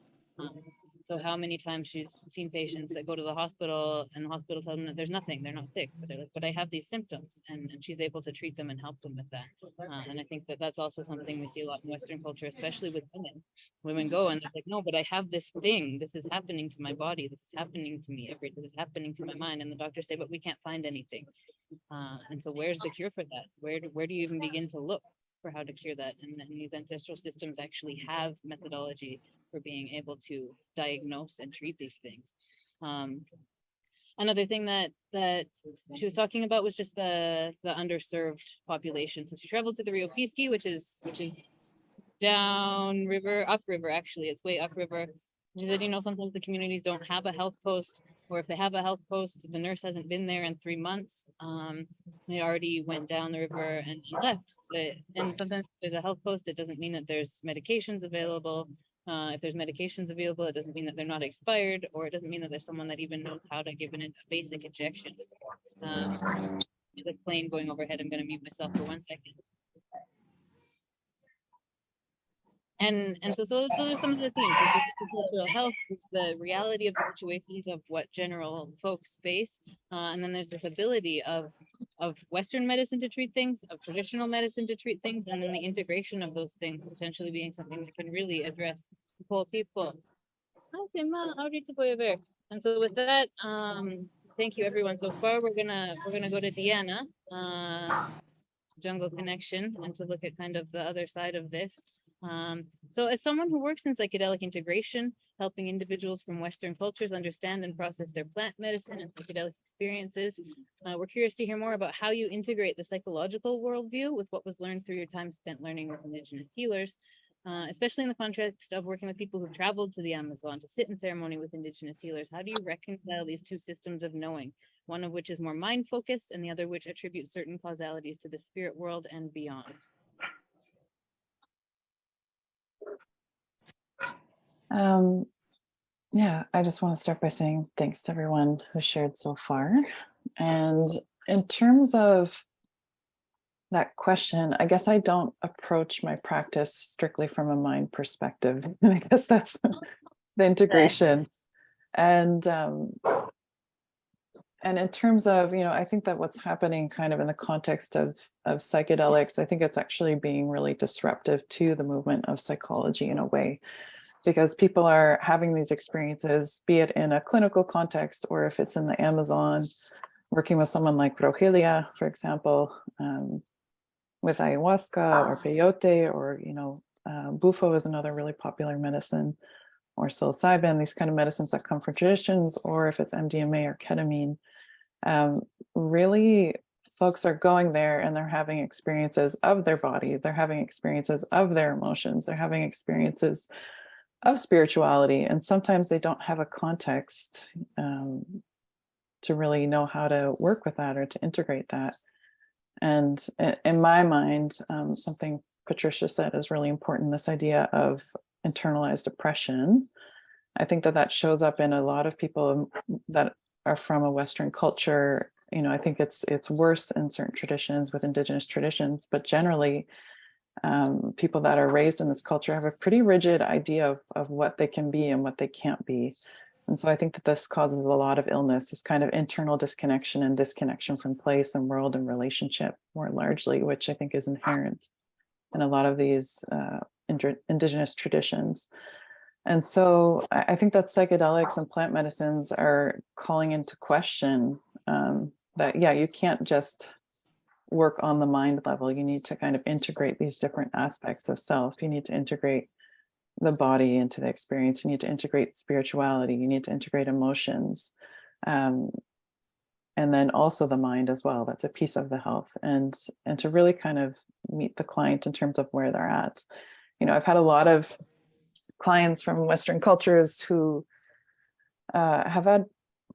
So how many times she's seen patients that go to the hospital and the hospital tells them that there's nothing, they're not sick, but they're like, but I have these symptoms, and she's able to treat them and help them with that. And I think that that's also something we see a lot in Western culture, especially with women. Women go and they're like, no, but I have this thing, this is happening to my body, this is happening to me, this is happening to my mind. And the doctors say, but we can't find anything. And so where's the cure for that? Where do you even begin to look for how to cure that? And these ancestral systems actually have methodology for being able to diagnose and treat these things. Another thing that she was talking about was just the underserved population. So she traveled to the Rio Pisci, which is upriver actually. It's way upriver. She said, sometimes the communities don't have a health post, or if they have a health post, the nurse hasn't been there in 3 months. They already went down the river and left. And sometimes if there's a health post, it doesn't mean that there's medications available. If there's medications available, it doesn't mean that they're not expired, or it doesn't mean that there's someone that even knows how to give a basic injection. There's a plane going overhead. I'm going to mute myself for 1 second. And so those are some of the themes. There's cultural health, there's the reality of the situations of what general folks face, and then there's this ability of Western medicine to treat things, of traditional medicine to treat things, and then the integration of those things potentially being something that can really address whole people. And so with that, thank you everyone so far. We're gonna go to Deanna, Jungle Connection, and to look at kind of the other side of this. So as someone who works in psychedelic integration, helping individuals from Western cultures understand and process their plant medicine and psychedelic experiences, we're curious to hear more about how you integrate the psychological worldview with what was learned through your time spent learning with Indigenous healers, especially in the context of working with people who've traveled to the Amazon to sit in ceremony with Indigenous healers. How do you reconcile these two systems of knowing, one of which is more mind focused and the other which attributes certain causalities to the spirit world and beyond? Yeah, I just want to start by saying thanks to everyone who shared so far. And in terms of that question, I guess I don't approach my practice strictly from a mind perspective. I guess that's the integration. And And in terms of, I think that what's happening kind of in the context of psychedelics, I think it's actually being really disruptive to the movement of psychology in a way, because people are having these experiences, be it in a clinical context or if it's in the Amazon, working with someone like Rogelia, for example, with ayahuasca or peyote, or, bufo is another really popular medicine, or psilocybin, these kind of medicines that come from traditions, or if it's MDMA or ketamine. Really, folks are going there and they're having experiences of their body, they're having experiences of their emotions, they're having experiences of spirituality, and sometimes they don't have a context to really know how to work with that or to integrate that. And in my mind, something Patricia said is really important, this idea of internalized oppression. I think that shows up in a lot of people that are from a Western culture. I think it's worse in certain traditions with Indigenous traditions, but generally people that are raised in this culture have a pretty rigid idea of what they can be and what they can't be. And so I think that this causes a lot of illness, this kind of internal disconnection and disconnection from place and world and relationship more largely, which I think is inherent in a lot of these Indigenous traditions. And so I think that psychedelics and plant medicines are calling into question that, you can't just work on the mind level. You need to kind of integrate these different aspects of self. You need to integrate the body into the experience. You need to integrate spirituality. You need to integrate emotions. And then also the mind as well. That's a piece of the health. And to really kind of meet the client in terms of where they're at. I've had a lot of clients from Western cultures who have had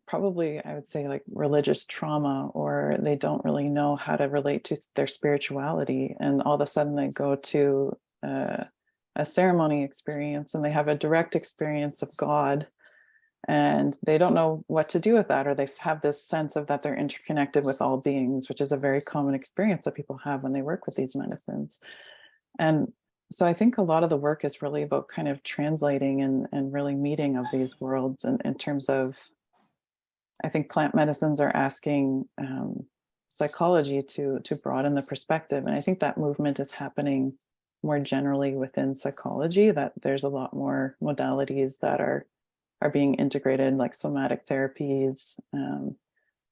probably, I would say, like religious trauma, or they don't really know how to relate to their spirituality. And all of a sudden they go to a ceremony experience and they have a direct experience of God, and they don't know what to do with that, or they have this sense of that they're interconnected with all beings, which is a very common experience that people have when they work with these medicines. And so I think a lot of the work is really about kind of translating and really meeting of these worlds. And in terms of, I think plant medicines are asking psychology to broaden the perspective. And I think that movement is happening more generally within psychology, that there's a lot more modalities that are being integrated, like somatic therapies.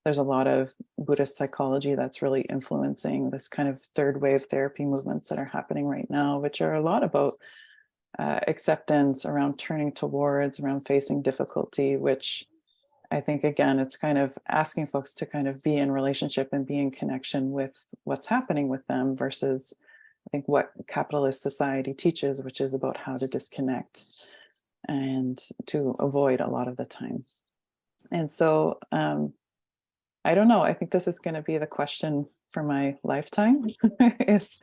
There's a lot of Buddhist psychology that's really influencing this kind of third wave therapy movements that are happening right now, which are a lot about acceptance, around turning towards, around facing difficulty, which I think, again, it's kind of asking folks to kind of be in relationship and be in connection with what's happening with them, versus I think what capitalist society teaches, which is about how to disconnect and to avoid a lot of the time. And so I don't know, I think this is going to be the question for my lifetime is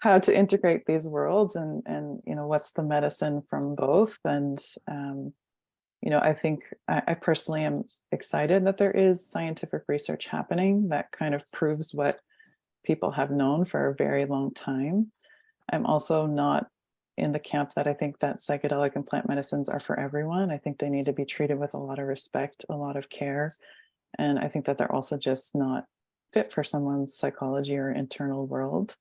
how to integrate these worlds, and what's the medicine from both. And I think I personally am excited that there is scientific research happening that kind of proves what people have known for a very long time. I'm also not in the camp that I think that psychedelic and plant medicines are for everyone. I think they need to be treated with a lot of respect, a lot of care. And I think that they're also just not fit for someone's psychology or internal world.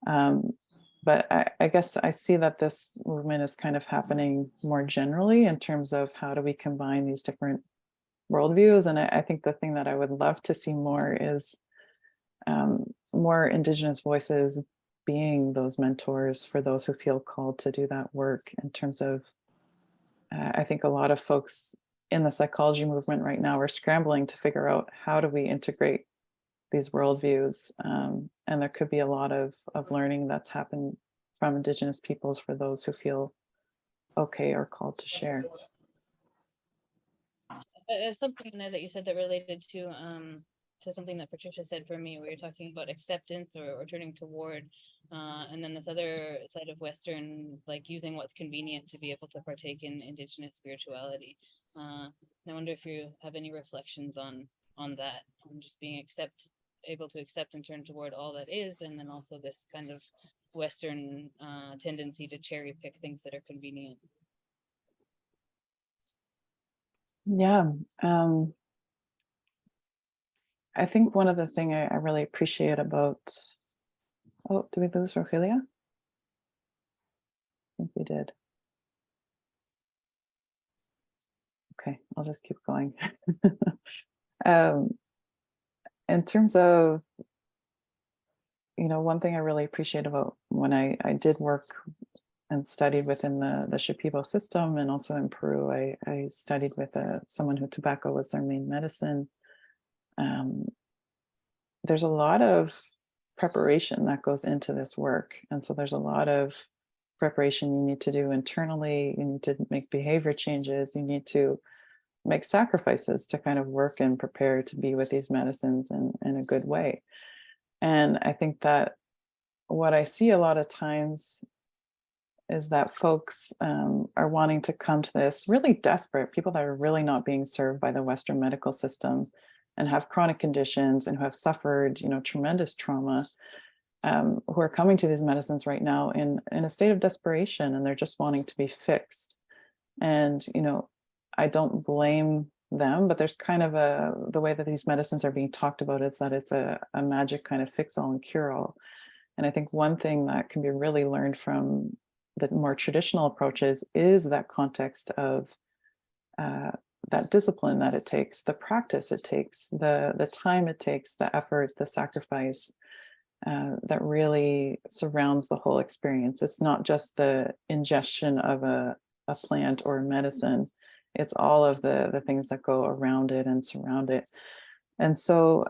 But I guess I see that this movement is kind of happening more generally in terms of how do we combine these different worldviews. And I think the thing that I would love to see more is more Indigenous voices being those mentors for those who feel called to do that work. In terms of, I think a lot of folks in the psychology movement right now are scrambling to figure out how do we integrate these worldviews. And there could be a lot of learning that's happened from Indigenous peoples for those who feel okay or called to share. Something in there that you said that related to something that Patricia said for me, where you're talking about acceptance or turning toward, and then this other side of Western, like using what's convenient to be able to partake in Indigenous spirituality. I wonder if you have any reflections on that, on just being able to accept and turn toward all that is, and then also this kind of Western tendency to cherry pick things that are convenient. Yeah. I think one of the things I really appreciate about, oh, did we lose Rogelia? I think we did. Okay, I'll just keep going. In terms of, one thing I really appreciate about when I did work and studied within the Shipibo system, and also in Peru, I studied with someone who tobacco was their main medicine. There's a lot of preparation that goes into this work. And so there's a lot of preparation you need to do internally. You need to make behavior changes. You need to make sacrifices to kind of work and prepare to be with these medicines in a good way. And I think that what I see a lot of times is that folks are wanting to come to this really desperate, people that are really not being served by the Western medical system and have chronic conditions and who have suffered, tremendous trauma, who are coming to these medicines right now in a state of desperation, and they're just wanting to be fixed. And, I don't blame them, but there's kind of the way that these medicines are being talked about is that it's a magic kind of fix all and cure all. And I think one thing that can be really learned from the more traditional approaches is that context of that discipline that it takes, the practice it takes, the time it takes, the effort, the sacrifice that really surrounds the whole experience. It's not just the ingestion of a plant or a medicine. It's all of the things that go around it and surround it. And so,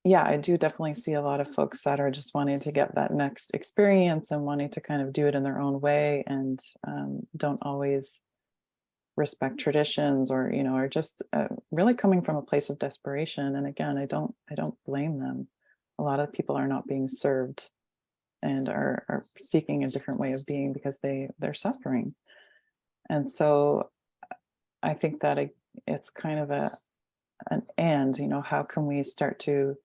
yeah, I do definitely see a lot of folks that are just wanting to get that next experience and wanting to kind of do it in their own way, and don't always respect traditions, or are just really coming from a place of desperation. And again, I don't blame them. A lot of people are not being served and are seeking a different way of being because they're suffering. And so I think that it's kind of how can we start to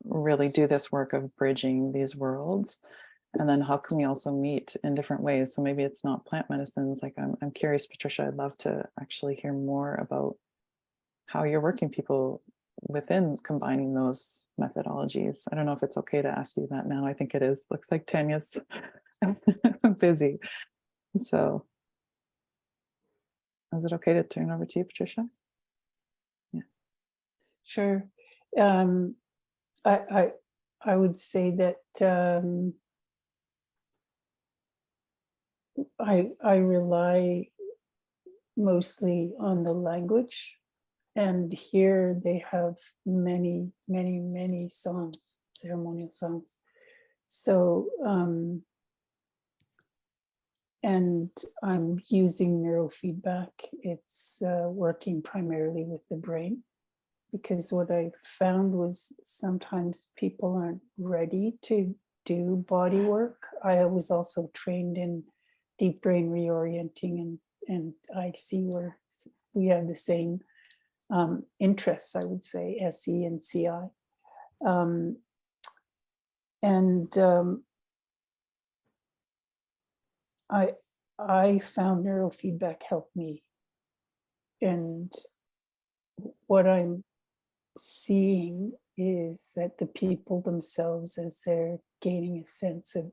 really do this work of bridging these worlds? And then how can we also meet in different ways? So maybe it's not plant medicines. Like I'm curious, Patricia, I'd love to actually hear more about how you're working people within combining those methodologies. I don't know if it's okay to ask you that now. I think it is. Looks like Tanya's busy. So is it okay to turn over to you, Patricia? Yeah. Sure. I would say that I rely mostly on the language, and here they have many, many, many songs, ceremonial songs. So, and I'm using neurofeedback. It's working primarily with the brain, because what I found was sometimes people aren't ready to do body work. I was also trained in deep brain reorienting, and I see where we have the same interests, I would say, SE and CI. I found neurofeedback helped me. And what I'm seeing is that the people themselves, as they're gaining a sense of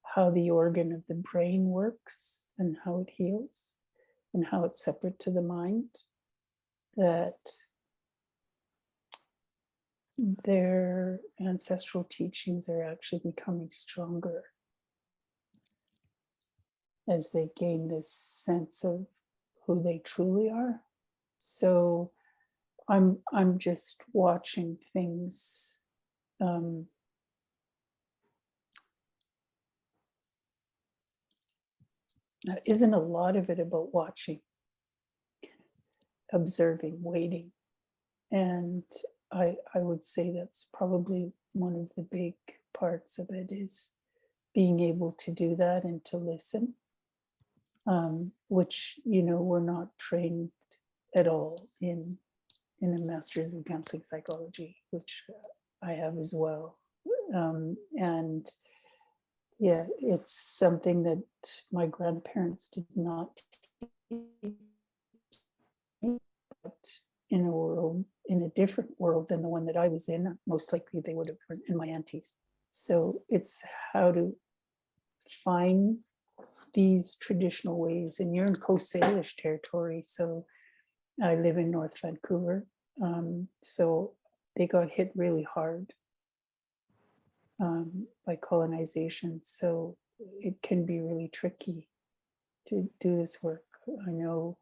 how the organ of the brain works and how it heals and how it's separate to the mind, that their ancestral teachings are actually becoming stronger as they gain this sense of who they truly are. So I'm just watching things. Isn't a lot of it about watching, observing, waiting? And I would say that's probably one of the big parts of it, is being able to do that and to listen, which, we're not trained at all in a master's in counseling psychology, which I have as well. And yeah, it's something that my grandparents did not teach me, but in a world, in a different world than the one that I was in. Most likely they would have been in my aunties. So it's how to find these traditional ways. And you're in Coast Salish territory, so I live in North Vancouver. So they got hit really hard by colonization. So it can be really tricky to do this work. I know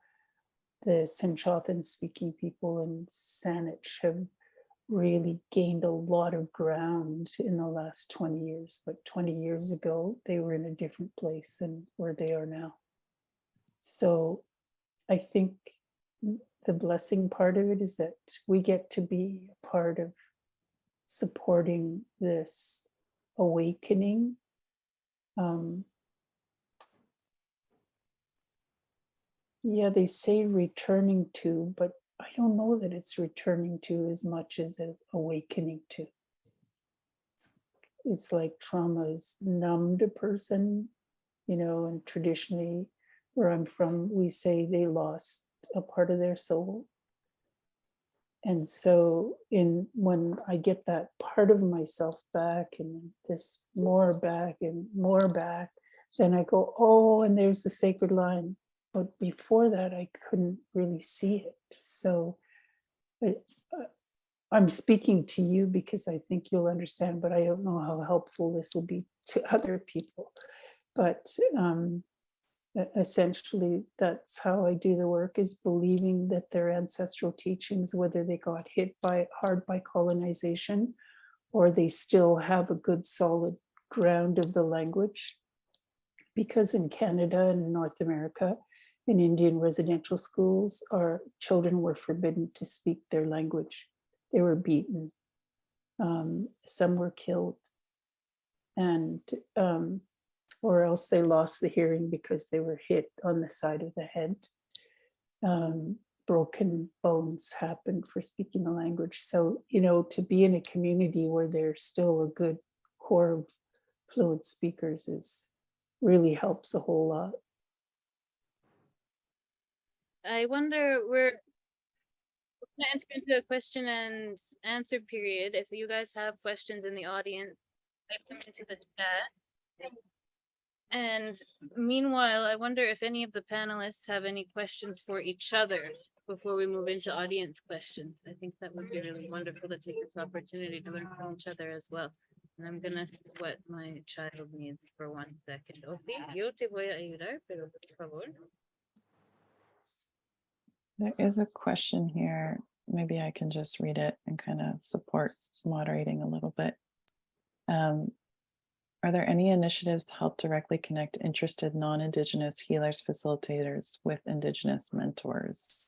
the Senchothan speaking people in Saanich have really gained a lot of ground in the last 20 years, but 20 years ago, they were in a different place than where they are now. So I think the blessing part of it is that we get to be a part of supporting this awakening. Yeah, they say returning to, but I don't know that it's returning to as much as awakening to. It's like trauma is numbed a person, you know, and traditionally where I'm from, we say they lost a part of their soul. And so when I get that part of myself back and this more back and more back, then I go, oh, and there's the sacred line. But before that, I couldn't really see it. So I'm speaking to you because I think you'll understand, but I don't know how helpful this will be to other people. But essentially, that's how I do the work, is believing that their ancestral teachings, whether they got hit hard by colonization, or they still have a good solid ground of the language. Because in Canada and North America, in Indian residential schools, our children were forbidden to speak their language. They were beaten. Some were killed. And or else they lost the hearing because they were hit on the side of the head. Broken bones happened for speaking the language. So, you know, to be in a community where there's still a good core of fluent speakers really helps a whole lot. I wonder, we're going to enter into a question and answer period. If you guys have questions in the audience, type them into the chat. And meanwhile, I wonder if any of the panelists have any questions for each other before we move into audience questions. I think that would be really wonderful to take this opportunity to learn from each other as well. And I'm gonna see what my child needs for 1 second. Osi, yo te voy a ayudar, pero por favor. There is a question here. Maybe I can just read it and kind of support moderating a little bit. Are there any initiatives to help directly connect interested non-Indigenous healers, facilitators with Indigenous mentors?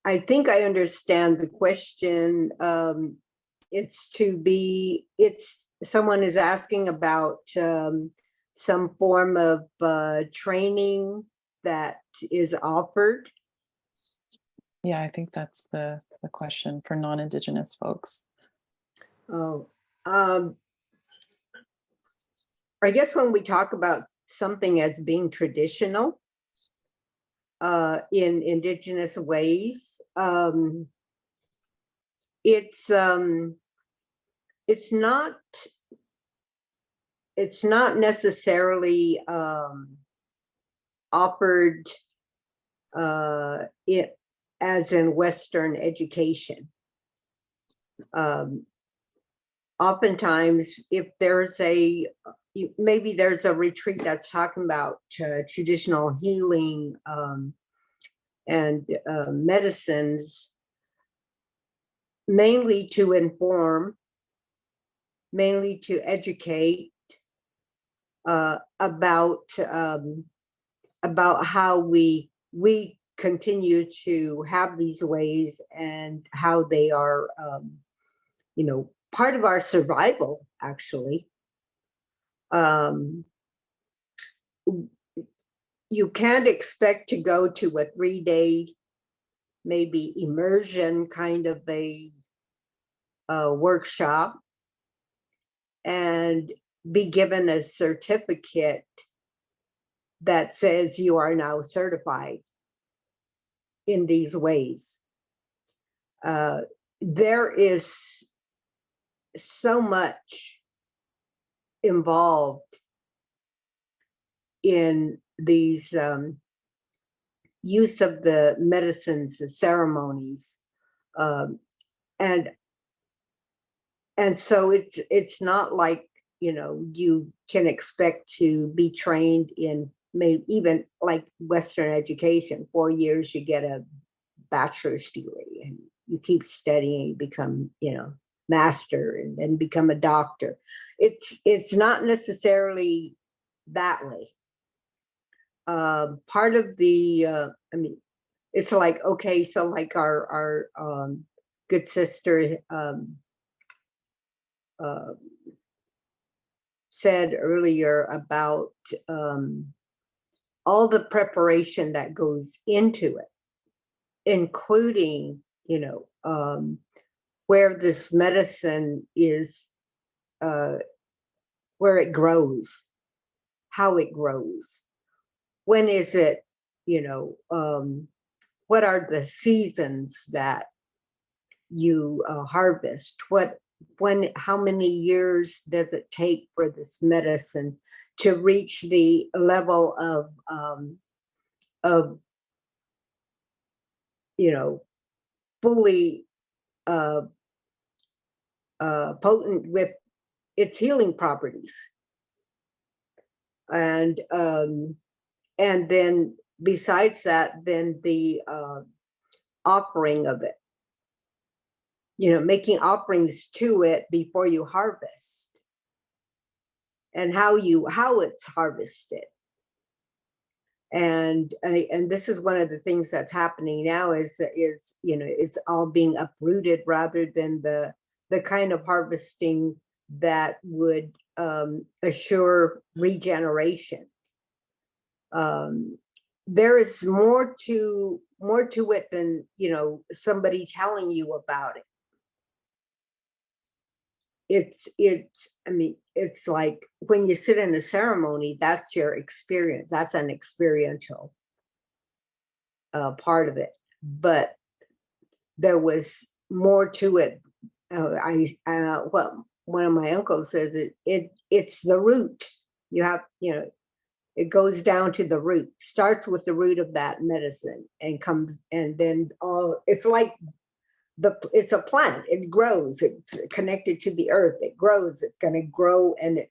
I think I understand the question. Someone is asking about some form of training that is offered. Yeah, I think that's the question for non-Indigenous folks. Oh, I guess when we talk about something as being traditional in Indigenous ways, it's not necessarily offered as in Western education. Oftentimes, if there's maybe there's a retreat that's talking about traditional healing and medicines, mainly to inform, mainly to educate about how we continue to have these ways and how they are, part of our survival, actually. You can't expect to go to a 3-day, maybe immersion kind of a workshop and be given a certificate that says you are now certified in these ways. There is so much involved in these use of the medicines, the ceremonies, and so it's not like, you know, you can expect to be trained in maybe even like Western education. 4 years, you get a bachelor's degree, and you keep studying, you become, you know, master, and then become a doctor. It's not necessarily that way. Part of the, I mean, it's like, okay, so like our good sister said earlier about all the preparation that goes into it, including, you know, where this medicine is, where it grows, how it grows, when is it, you know, what are the seasons that you harvest, when, how many years does it take for this medicine to reach the level of, you know, fully potent with its healing properties. And then besides that, then the offering of it, you know, making offerings to it before you harvest, and how it's harvested. And this is one of the things that's happening now is, you know, it's all being uprooted rather than the kind of harvesting that would assure regeneration. There is more to it than, you know, somebody telling you about it. I mean, it's like when you sit in a ceremony, that's your experience. That's an experiential part of it. But there was more to it. What one of my uncles says, it's the root. You have, you know, it goes down to the root, starts with the root of that medicine and comes, and then it's like it's a plant, it grows, it's connected to the earth, it grows, it's going to grow, and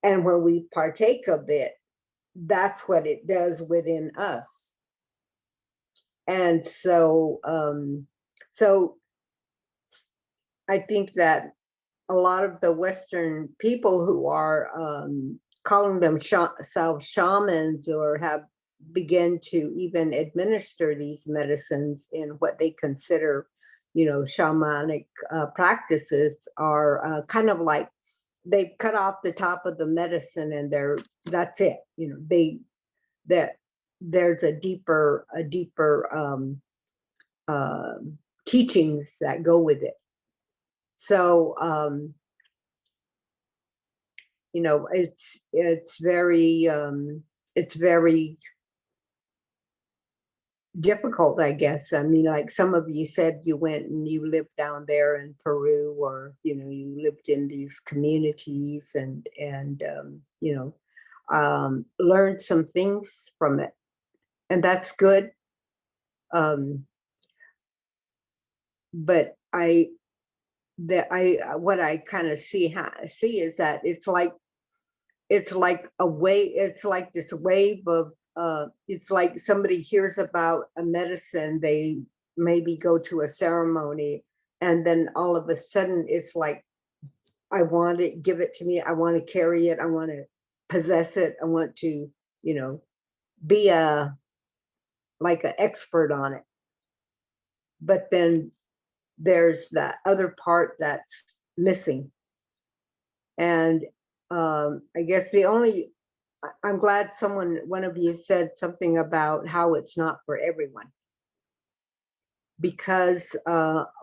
when we partake of it, that's what it does within us. And so I think that a lot of the Western people who are calling themselves shamans, or have begun to even administer these medicines in what they consider, you know, shamanic practices, are kind of like they've cut off the top of the medicine, and that's it. You know, there's a deeper teachings that go with it. So you know, it's very difficult, I guess. I mean, like some of you said, you went and you lived down there in Peru, or, you know, you lived in these communities, and you know, learned some things from it, and that's good. But what I kind of see is that it's like a wave. It's like this wave of it's like somebody hears about a medicine, they maybe go to a ceremony, and then all of a sudden it's like, I want it, give it to me, I want to carry it, I want to possess it, I want to, you know, be like an expert on it. But then there's that other part that's missing. And I guess I'm glad one of you said something about how it's not for everyone. Because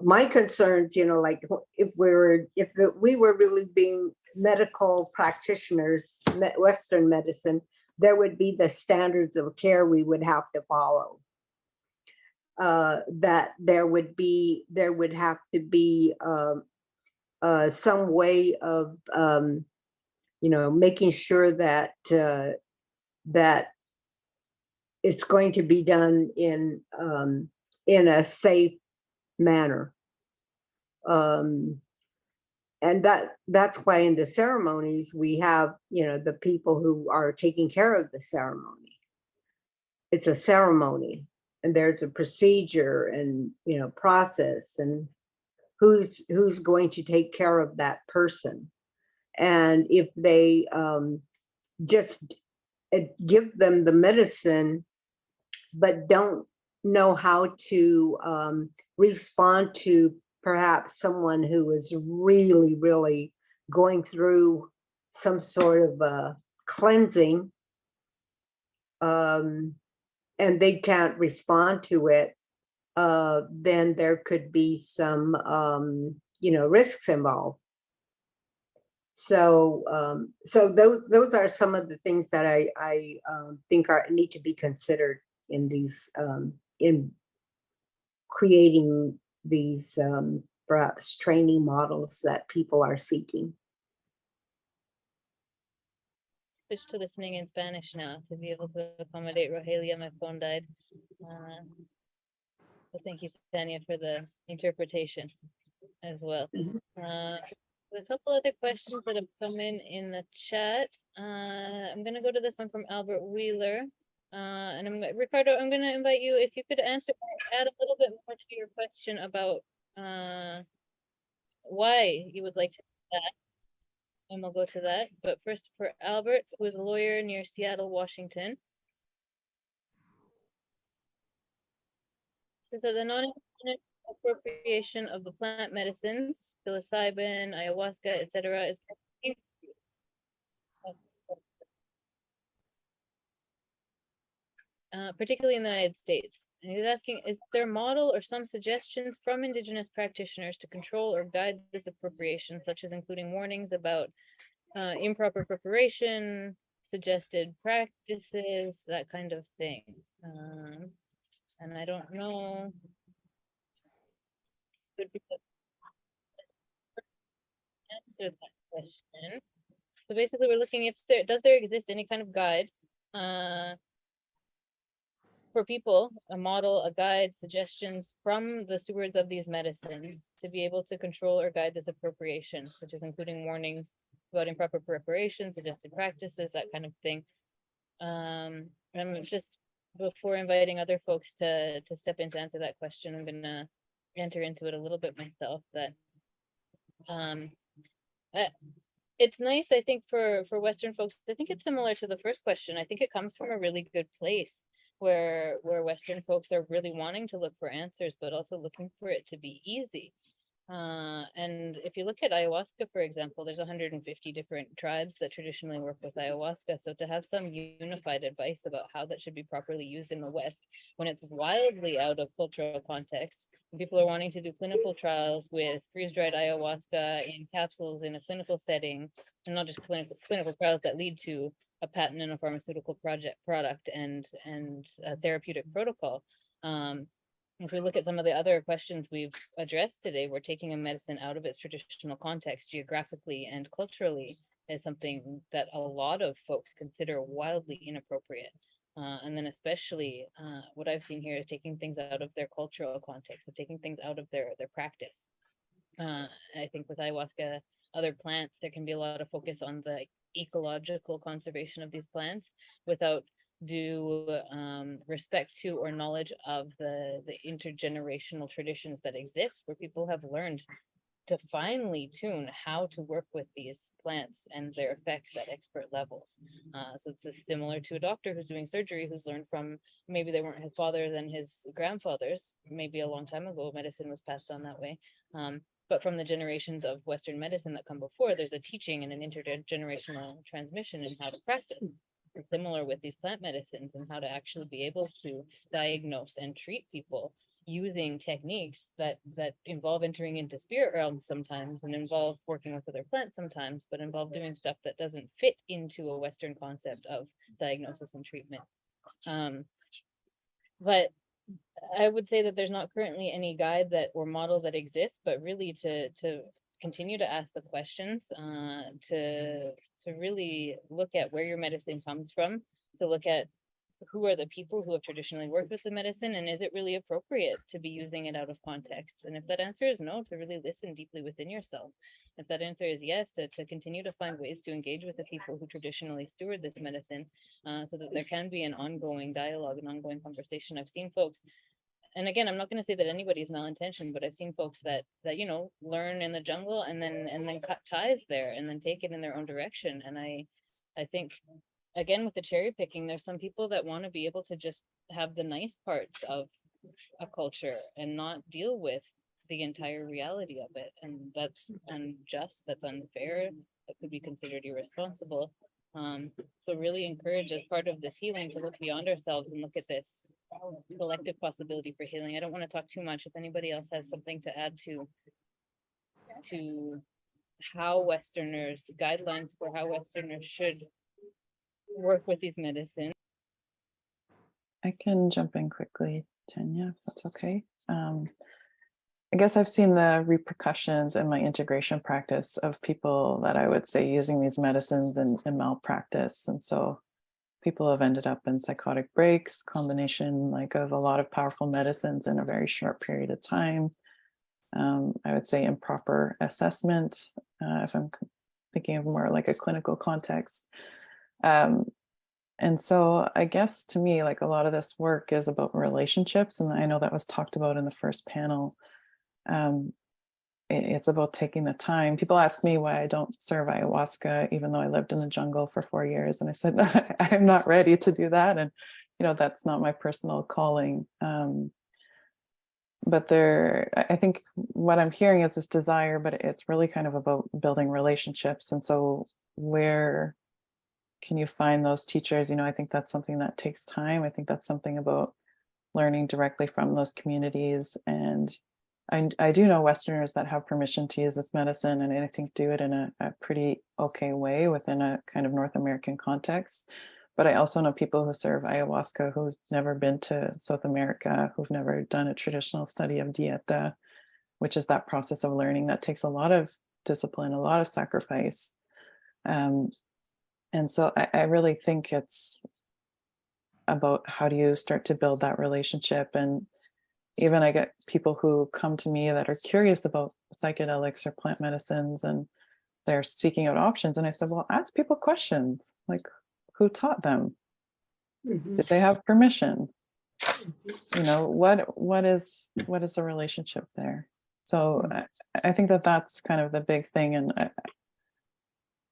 my concerns, you know, like if we were really being medical practitioners, Western medicine, there would be the standards of care we would have to follow. That there would have to be some way of making sure that that it's going to be done in a safe manner. And that's why in the ceremonies we have, the people who are taking care of the ceremony. It's a ceremony, and there's a procedure and process, and who's going to take care of that person. And if they just give them the medicine but don't know how to respond to perhaps someone who is really, really going through some sort of cleansing, and they can't respond to it, then there could be some, risks involved. So, those are some of the things that I think need to be considered in these in creating these perhaps training models that people are seeking. Switch to listening in Spanish now to be able to accommodate Rogelia. My phone died. So thank you, Tanya, for the interpretation as well. There's a couple other questions that have come in the chat. I'm going to go to this one from Albert Wheeler. And Ricardo, I'm going to invite you, if you could add a little bit more to your question about why you would like to do that. And we'll go to that. But first, for Albert, who is a lawyer near Seattle, Washington. So the non-independent appropriation of the plant medicines, psilocybin, ayahuasca, etc., is particularly in the United States. And he's asking, is there a model or some suggestions from Indigenous practitioners to control or guide this appropriation, such as including warnings about improper preparation, suggested practices, that kind of thing? And I don't know. Answer that question. So basically, we're looking if does there exist any kind of guide for people, a model, a guide, suggestions from the stewards of these medicines to be able to control or guide this appropriation, such as including warnings about improper preparation, suggested practices, that kind of thing. I'm just, before inviting other folks to step in to answer that question, I'm gonna enter into it a little bit myself. That it's nice, I think, for Western folks. I think it's similar to the first question. I think it comes from a really good place where Western folks are really wanting to look for answers, but also looking for it to be easy. And if you look at ayahuasca, for example, there's 150 different tribes that traditionally work with ayahuasca. So to have some unified advice about how that should be properly used in the West, when it's wildly out of cultural context, and people are wanting to do clinical trials with freeze-dried ayahuasca in capsules in a clinical setting, and not just clinical trials that lead to a patent and a pharmaceutical product and a therapeutic protocol. If we look at some of the other questions we've addressed today, we're taking a medicine out of its traditional context geographically and culturally is something that a lot of folks consider wildly inappropriate. And then especially what I've seen here is taking things out of their cultural context, so taking things out of their practice. I think with ayahuasca, other plants, there can be a lot of focus on the ecological conservation of these plants without due respect to or knowledge of the intergenerational traditions that exist, where people have learned to finely tune how to work with these plants and their effects at expert levels. So it's similar to a doctor who's doing surgery, who's learned from, maybe they weren't his fathers and his grandfathers, maybe a long time ago medicine was passed on that way. But from the generations of Western medicine that come before, there's a teaching and an intergenerational transmission in how to practice. And similar with these plant medicines and how to actually be able to diagnose and treat people using techniques that involve entering into spirit realms sometimes, and involve working with other plants sometimes, but involve doing stuff that doesn't fit into a Western concept of diagnosis and treatment. But I would say that there's not currently any guide that or model that exists, but really to continue to ask the questions, to really look at where your medicine comes from, to look at who are the people who have traditionally worked with the medicine, and is it really appropriate to be using it out of context? And if that answer is no, to really listen deeply within yourself. If that answer is yes, to continue to find ways to engage with the people who traditionally steward this medicine, so that there can be an ongoing dialogue, an ongoing conversation. I've seen folks, and again, I'm not going to say that anybody's malintentioned, but I've seen folks that learn in the jungle and then cut ties there and then take it in their own direction. And I think, again, with the cherry picking, there's some people that want to be able to just have the nice parts of a culture and not deal with the entire reality of it. And that's unjust, that's unfair, that could be considered irresponsible. So really encourage, as part of this healing, to look beyond ourselves and look at this collective possibility for healing. I don't want to talk too much. If anybody else has something to add to how Westerners, guidelines for how Westerners should work with these medicines. I can jump in quickly, Tanya, if that's okay. I guess I've seen the repercussions in my integration practice of people that I would say using these medicines in malpractice. And so people have ended up in psychotic breaks, combination like of a lot of powerful medicines in a very short period of time. I would say improper assessment, if I'm thinking of more like a clinical context. And so I guess to me, like a lot of this work is about relationships. And I know that was talked about in the first panel. It's about taking the time. People ask me why I don't serve ayahuasca, even though I lived in the jungle for 4 years. And I said, I'm not ready to do that. And, that's not my personal calling. But I think what I'm hearing is this desire, but it's really kind of about building relationships. And so where can you find those teachers? I think that's something that takes time. I think that's something about learning directly from those communities. And I do know Westerners that have permission to use this medicine, and I think do it in a pretty okay way within a kind of North American context. But I also know people who serve ayahuasca who've never been to South America, who've never done a traditional study of dieta, which is that process of learning that takes a lot of discipline, a lot of sacrifice. And so I really think it's about how do you start to build that relationship. And even I get people who come to me that are curious about psychedelics or plant medicines, and they're seeking out options. And I said, well, ask people questions, like who taught them? Mhm. Did they have permission? What is the relationship there? So I think that's kind of the big thing. And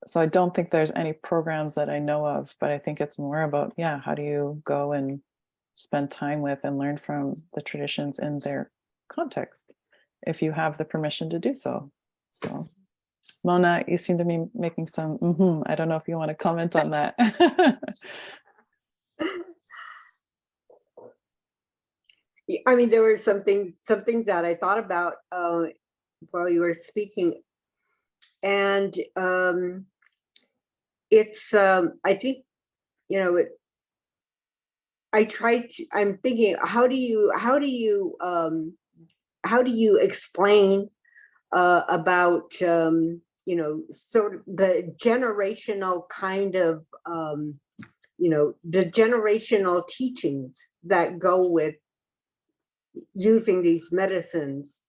so I don't think there's any programs that I know of, but I think it's more about, how do you go and spend time with and learn from the traditions in their context, if you have the permission to do so. So Mona, you seem to be making some, I don't know if you want to comment on that. I mean, there were some things that I thought about while you were speaking. And it's, I think, I'm thinking, how do you explain about, sort of the generational kind of, the generational teachings that go with using these medicines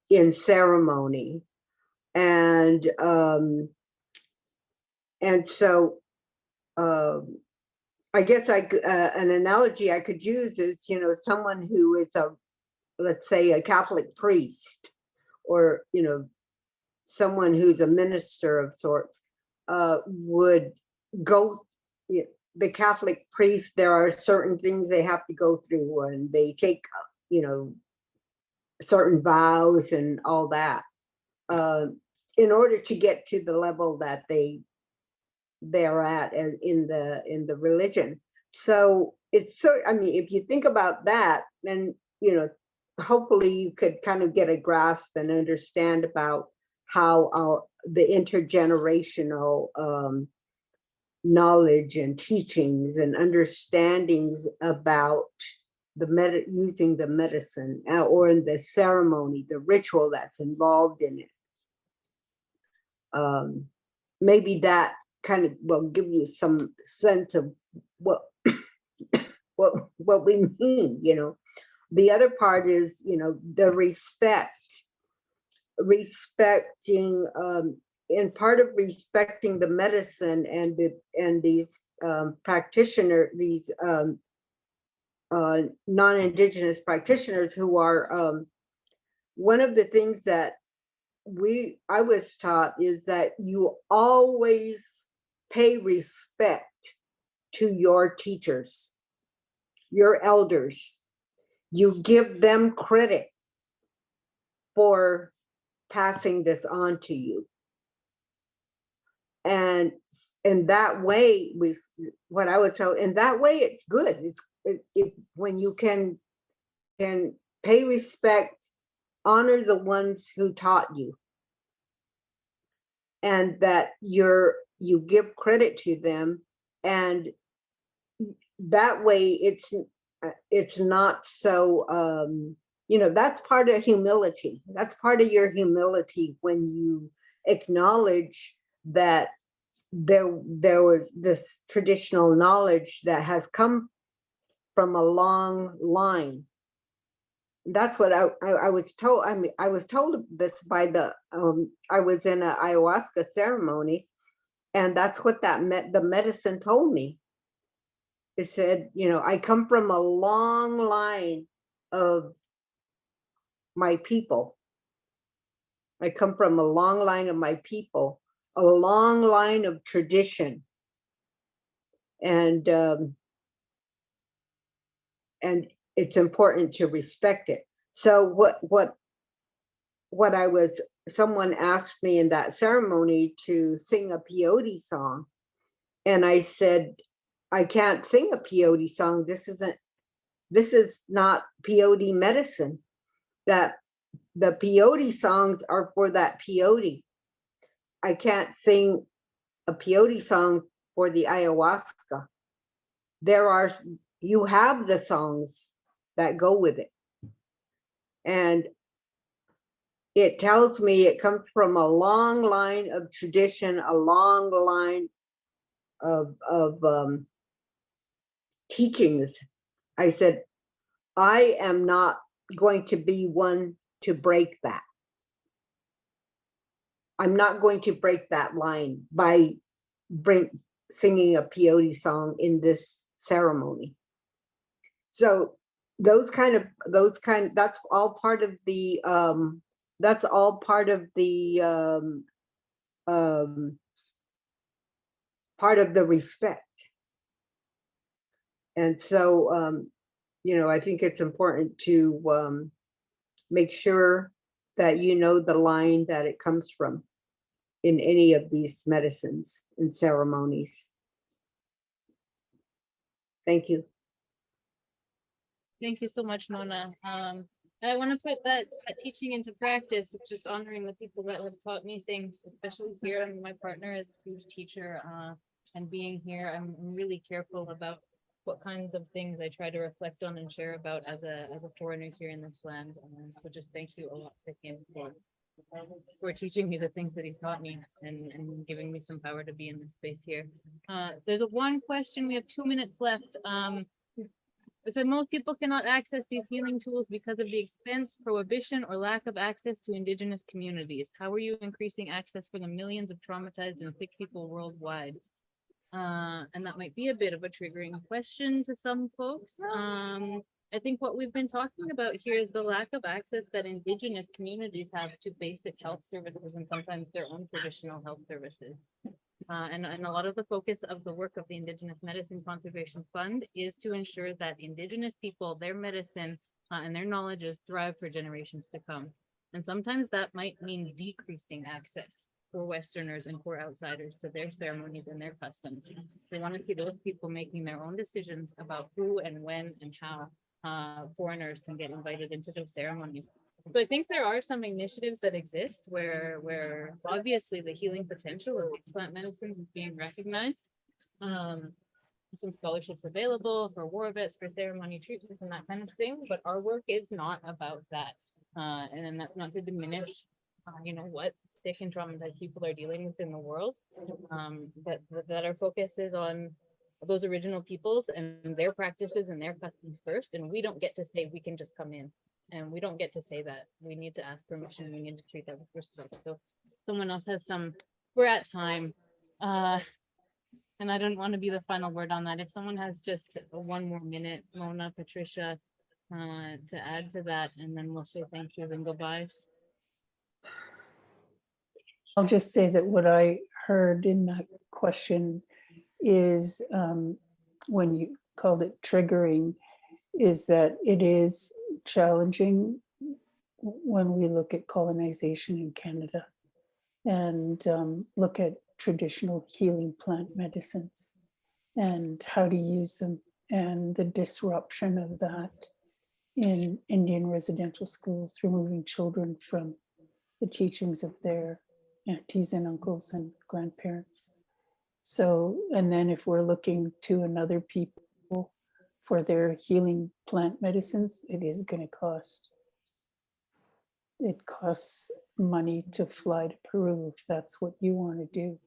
in ceremony. And so I guess an analogy I could use is, someone who is let's say a Catholic priest, or, someone who's a minister of sorts, would go, the Catholic priest, there are certain things they have to go through, and they take, certain vows and all that, in order to get to the level that they're at in the religion. So it's I mean, if you think about that, then you know, hopefully you could kind of get a grasp and understand about how the intergenerational knowledge and teachings and understandings about using the medicine or in the ceremony, the ritual that's involved in it. Maybe that kind of will give you some sense of what what we mean, you know. The other part is, you know, the respecting, and part of respecting the medicine and these these non-Indigenous practitioners who are, one of the things that I was taught is that you always pay respect to your teachers, your elders. You give them credit for passing this on to you. And in that way, what I would tell, in that way, it's good. When you can pay respect, honor the ones who taught you, and that you give credit to them, and that way it's not so, you know, that's part of humility. That's part of your humility when you acknowledge that there was this traditional knowledge that has come from a long line. That's what I was told. I mean, I was told this by I was in an ayahuasca ceremony, and that's what the medicine told me. It said, you know, I come from a long line of my people. I come from a long line of my people, a long line of tradition. And it's important to respect it. So someone asked me in that ceremony to sing a peyote song. And I said, I can't sing a peyote song. This is not peyote medicine. That the peyote songs are for that peyote. I can't sing a peyote song for the ayahuasca. You have the songs that go with it. And it tells me it comes from a long line of tradition, a long line of teachings. I said, I am not going to be one to break that. I'm not going to break that line by singing a peyote song in this ceremony. So that's all part of the part of the respect. And so, you know, I think it's important to make sure that you know the line that it comes from in any of these medicines and ceremonies. Thank you. Thank you so much, Mona. I want to put that teaching into practice, just honoring the people that have taught me things, especially here. I mean, my partner is a huge teacher, and being here, I'm really careful about what kinds of things I try to reflect on and share about as a foreigner here in this land. So just thank you a lot to him for teaching me the things that he's taught me and giving me some power to be in this space here. There's one question. We have 2 minutes left. It said most people cannot access these healing tools because of the expense, prohibition, or lack of access to Indigenous communities. How are you increasing access for the millions of traumatized and sick people worldwide? And that might be a bit of a triggering question to some folks. I think what we've been talking about here is the lack of access that Indigenous communities have to basic health services and sometimes their own traditional health services. And a lot of the focus of the work of the Indigenous Medicine Conservation Fund is to ensure that Indigenous people, their medicine and their knowledges thrive for generations to come. And sometimes that might mean decreasing access for Westerners and for outsiders to their ceremonies and their customs. They want to see those people making their own decisions about who and when and how foreigners can get invited into those ceremonies. So I think there are some initiatives that exist where obviously the healing potential of these plant medicines is being recognized. Some scholarships available for war vets, for ceremony treatments and that kind of thing. But our work is not about that. And then that's not to diminish, what sick and traumatized people are dealing with in the world. But that our focus is on those original peoples and their practices and their customs first. And we don't get to say we can just come in. And we don't get to say that. We need to ask permission. We need to treat that with respect. So someone else has we're at time. And I don't want to be the final word on that. If someone has just one more minute, Mona, Patricia, to add to that, and then we'll say thank you and goodbyes. I'll just say that what I heard in that question is when you called it triggering, is that it is challenging when we look at colonization in Canada and look at traditional healing plant medicines and how to use them, and the disruption of that in Indian residential schools, removing children from the teachings of their aunties and uncles and grandparents. So, and then if we're looking to another people for their healing plant medicines, it is going to cost. It costs money to fly to Peru if that's what you want to do,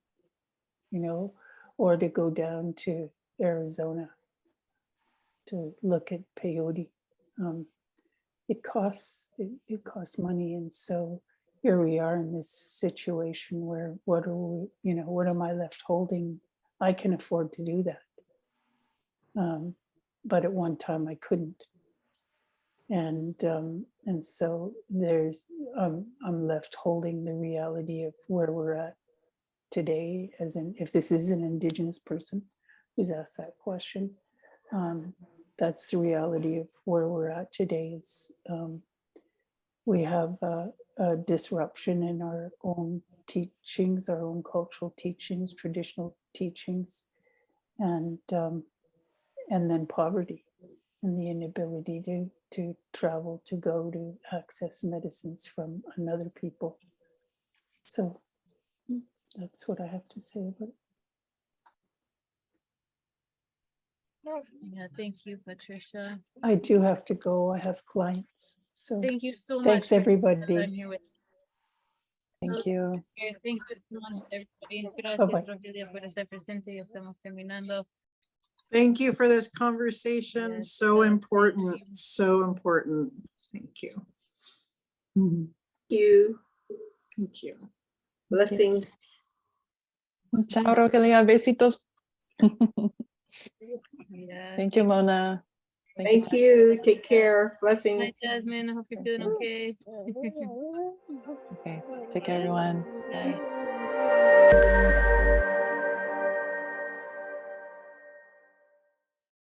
or to go down to Arizona to look at peyote. It costs money, and so here we are in this situation where what am I left holding? I can afford to do that, but at one time I couldn't, and so I'm left holding the reality of where we're at today, as in, if this is an Indigenous person who's asked that question, that's the reality of where we're at today. Is we have a disruption in our own teachings, our own cultural teachings, traditional teachings, and then poverty and the inability to travel, to go to access medicines from another people. So that's what I have to say about it. Yeah, thank you, Patricia. I do have to go. I have clients. So Thank you so much. thanks, everybody. Thank you. Thank you so much, everybody. Gracias, Bye-bye. Rogelia, por estar presente. Ya estamos terminando. Thank you for this conversation. Yes, So thank important, you. so important. Thank you. Mhm. You, Thank you. blessings. Ciao, Rogelia. Besitos. Yeah. Thank you, Mona. Thank you. Take care. Blessings. Hi, Jasmine. I hope you're feeling okay. Okay. Take care, everyone. Bye.